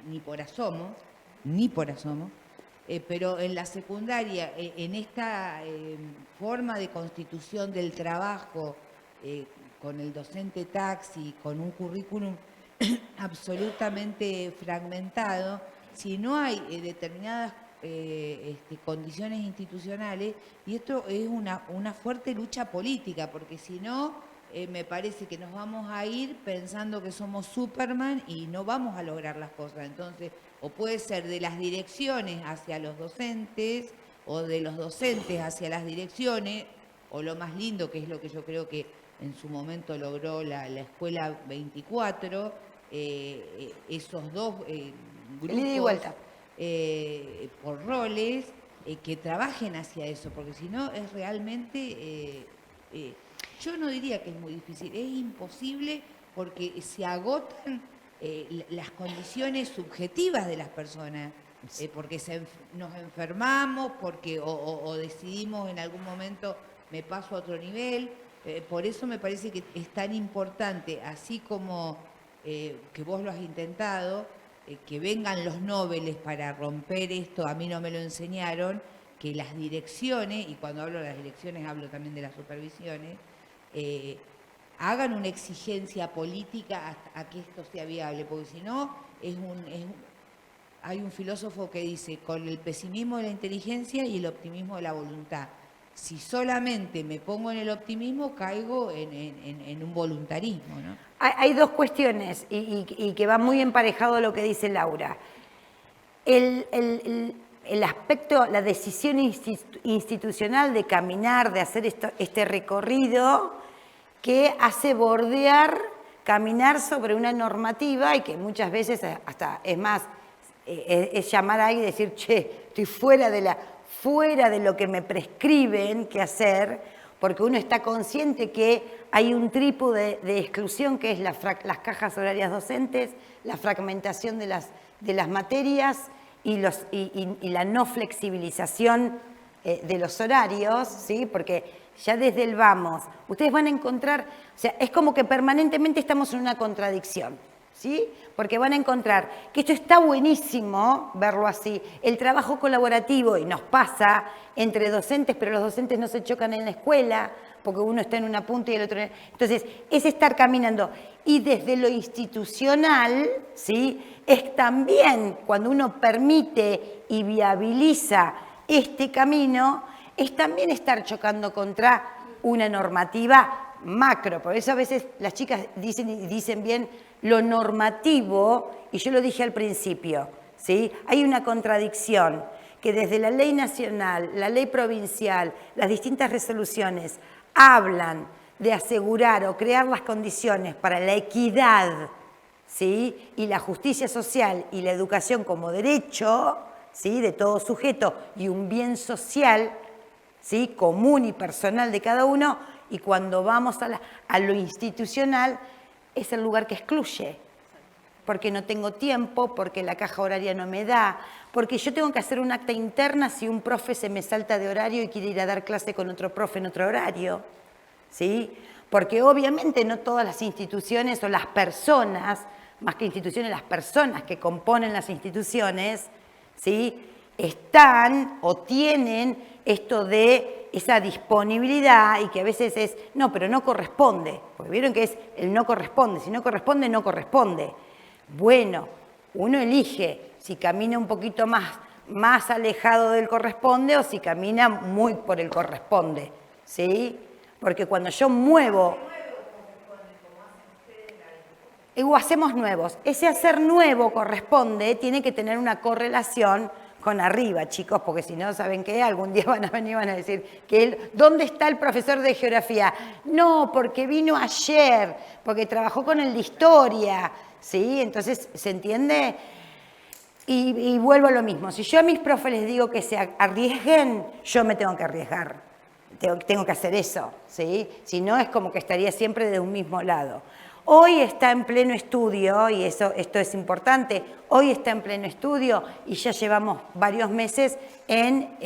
ni por asomo, pero en la secundaria, en esta forma de constitución del trabajo, con el docente taxi, con un currículum absolutamente fragmentado, si no hay determinadas condiciones institucionales, y esto es una fuerte lucha política, porque si no, me parece que nos vamos a ir pensando que somos Superman y no vamos a lograr las cosas. Entonces, o puede ser de las direcciones hacia los docentes, o de los docentes hacia las direcciones, o lo más lindo, que es lo que yo creo que en su momento logró la Escuela 24, esos dos grupos Ida y vuelta. por roles, que trabajen hacia eso, porque si no es realmente, yo no diría que es muy difícil, es imposible, porque se agotan las condiciones subjetivas de las personas, porque nos enfermamos, porque o decidimos en algún momento me paso a otro nivel. Por eso me parece que es tan importante, así como que vos lo has intentado, que vengan los Nobeles para romper esto, a mí no me lo enseñaron, que las direcciones, y cuando hablo de las direcciones hablo también de las supervisiones, hagan una exigencia política a que esto sea viable, porque si no, hay un filósofo que dice, con el pesimismo de la inteligencia y el optimismo de la voluntad. Si solamente me pongo en el optimismo, caigo en un voluntarismo, ¿no? Hay dos cuestiones y que va muy emparejado a lo que dice Laura. El aspecto, la decisión institucional de caminar, de hacer este recorrido que hace caminar sobre una normativa y que muchas veces hasta, es más, es llamar ahí y decir, che, estoy fuera de lo que me prescriben que hacer, porque uno está consciente que hay un trípode de exclusión que es las cajas horarias docentes, la fragmentación de las materias y la no flexibilización de los horarios, ¿sí? Porque ya desde el vamos, ustedes van a encontrar, o sea, es como que permanentemente estamos en una contradicción, ¿sí? Porque van a encontrar que esto está buenísimo verlo así. El trabajo colaborativo, y nos pasa entre docentes, pero los docentes no se chocan en la escuela, porque uno está en una punta y el otro en... Entonces, es estar caminando. Y desde lo institucional, ¿sí? Es también cuando uno permite y viabiliza este camino, es también estar chocando contra una normativa macro. Por eso a veces las chicas dicen bien lo normativo, y yo lo dije al principio, ¿sí? Hay una contradicción, que desde la ley nacional, la ley provincial, las distintas resoluciones hablan de asegurar o crear las condiciones para la equidad, ¿sí? Y la justicia social y la educación como derecho, ¿sí? De todo sujeto y un bien social, ¿sí? Común y personal de cada uno, y cuando vamos a lo institucional es el lugar que excluye, porque no tengo tiempo, porque la caja horaria no me da, porque yo tengo que hacer un acta interna si un profe se me salta de horario y quiere ir a dar clase con otro profe en otro horario, ¿sí? Porque obviamente no todas las instituciones o las personas, más que instituciones, las personas que componen las instituciones, ¿sí? Están o tienen esto de esa disponibilidad, y que a veces es, no, pero no corresponde, porque vieron que es el no corresponde, si no corresponde, no corresponde. Bueno, uno elige si camina un poquito más alejado del corresponde o si camina muy por el corresponde, ¿sí? Porque cuando yo muevo... O hacemos nuevos. Ese hacer nuevo corresponde, tiene que tener una correlación con arriba, chicos, porque si no, ¿saben qué? Algún día van a venir y van a decir que ¿dónde está el profesor de geografía? No, porque vino ayer, porque trabajó con el de historia, ¿sí? Entonces, ¿se entiende? Y vuelvo a lo mismo. Si yo a mis profes les digo que se arriesguen, yo me tengo que arriesgar. Tengo que hacer eso, ¿sí? Si no, es como que estaría siempre de un mismo lado. Hoy está en pleno estudio, y esto es importante, hoy está en pleno estudio y ya llevamos varios meses en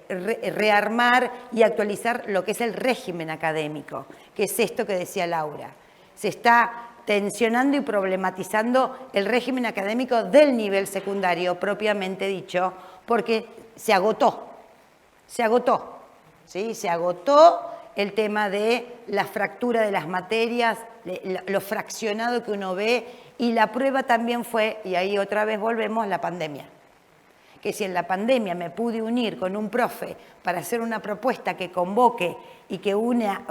rearmar y actualizar lo que es el régimen académico, que es esto que decía Laura. Se está tensionando y problematizando el régimen académico del nivel secundario, propiamente dicho, porque se agotó, ¿sí? Se agotó el tema de la fractura de las materias, lo fraccionado que uno ve, y la prueba también fue, y ahí otra vez volvemos, la pandemia. Que si en la pandemia me pude unir con un profe para hacer una propuesta que convoque y que una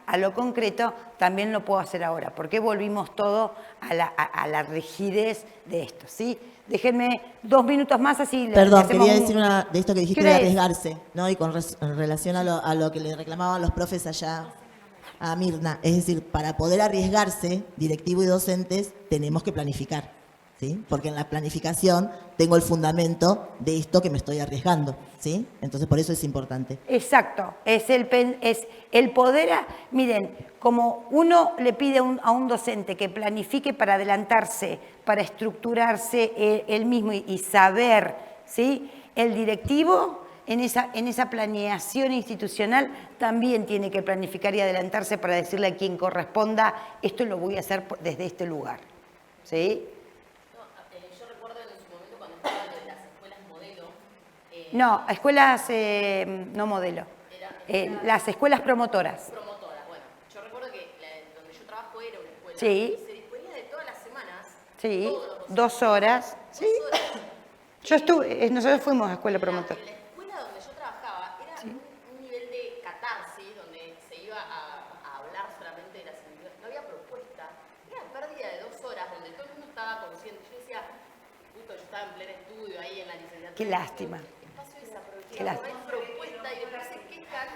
a lo concreto, también lo puedo hacer ahora, porque volvimos todo a la rigidez de esto, ¿sí? Déjenme 2 minutos más, así... Perdón, quería decir de esto que dijiste de arriesgarse, ¿no? Y en relación a lo que le reclamaban los profes allá a Mirna. Es decir, para poder arriesgarse, directivo y docentes, tenemos que planificar, ¿sí? Porque en la planificación tengo el fundamento de esto que me estoy arriesgando, ¿sí? Entonces, por eso es importante. Exacto. Es el poder... miren, como uno le pide a un docente que planifique para adelantarse, para estructurarse él mismo y saber, ¿sí? El directivo, en esa planeación institucional, también tiene que planificar y adelantarse para decirle a quien corresponda, esto lo voy a hacer desde este lugar, ¿sí? Yo recuerdo en su momento cuando estaba de las escuelas modelo. No, escuelas no modelo. Las escuelas promotoras. Promotoras, bueno. Yo recuerdo que donde yo trabajo era una escuela. Sí. Y se disponía de todas las semanas. Sí, todos los 2 horas. Sí. 2 horas. Yo estuve, nosotros fuimos a escuela promotora. La escuela donde yo trabajaba era un nivel de catarsis, donde se iba a hablar solamente de las identidades. No había propuesta. Era pérdida de 2 horas, donde todo el mundo estaba consciente. Yo decía, justo yo estaba en pleno estudio ahí en la licenciatura. Qué lástima. Espacio desaprovechado. Qué lástima. No hay propuesta y después se quejan.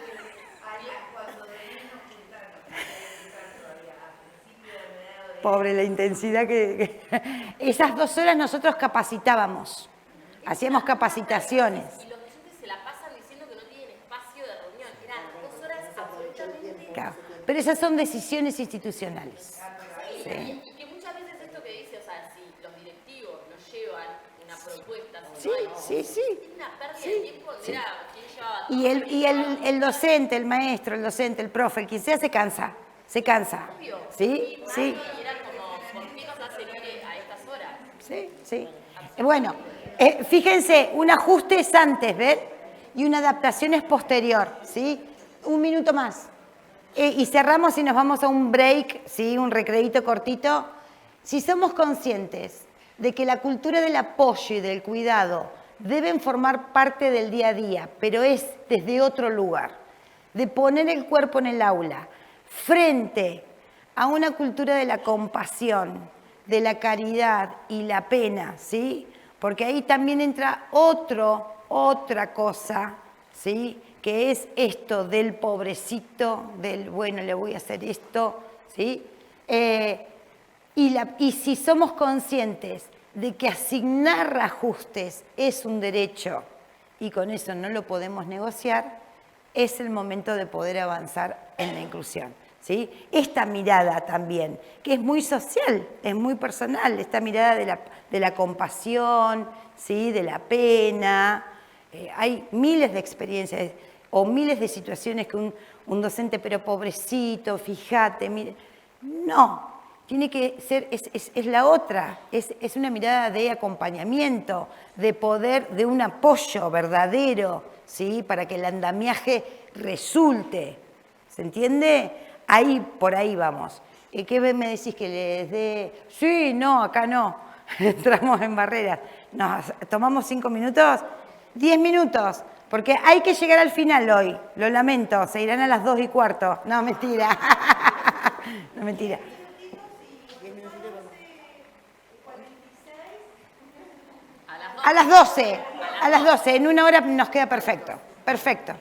Pobre la intensidad que... Esas 2 horas nosotros capacitábamos. Hacíamos capacitaciones. Y los docentes se la pasan diciendo que no tienen espacio de reunión. Eran 2 horas absolutamente... Claro. Pero esas son decisiones institucionales. Sí. Y que muchas veces esto que dice, o sea, si los directivos nos llevan una propuesta, si Sí, no hay, sí. es una pérdida de tiempo donde era quien llevaba todo Y el docente, el maestro, el docente, el profe, el quien sea, se cansa. obvio. ¿Sí? Sí. Y eran como, ¿por qué nos hacen ¿sí? Bueno, fíjense, un ajuste es antes, ¿ven? Y una adaptación es posterior, ¿sí? Un minuto más. Y cerramos y nos vamos a un break, ¿sí? Un recreíto cortito. Si somos conscientes de que la cultura del apoyo y del cuidado deben formar parte del día a día, pero es desde otro lugar, de poner el cuerpo en el aula, frente a una cultura de la compasión, de la caridad y la pena, ¿sí? Porque ahí también entra otra cosa, ¿sí? Que es esto del pobrecito, del bueno, le voy a hacer esto, ¿sí? Y si somos conscientes de que asignar ajustes es un derecho y con eso no lo podemos negociar, es el momento de poder avanzar en la inclusión, ¿sí? Esta mirada también, que es muy social, es muy personal, esta mirada de la compasión, ¿sí? De la pena. Hay miles de experiencias o miles de situaciones que un docente, pero pobrecito, fíjate, mire. No, tiene que ser, es la otra, es una mirada de acompañamiento, de poder, de un apoyo verdadero, ¿sí? Para que el andamiaje resulte. ¿Se entiende? Ahí, por ahí vamos. ¿Qué me decís que les dé? Sí, no, acá no. Entramos en barreras. Nos tomamos 5 minutos, 10 minutos, porque hay que llegar al final hoy. Lo lamento, se irán a las 2:15. No, mentira. No, mentira. A las 12, en 1 hora nos queda perfecto. Perfecto.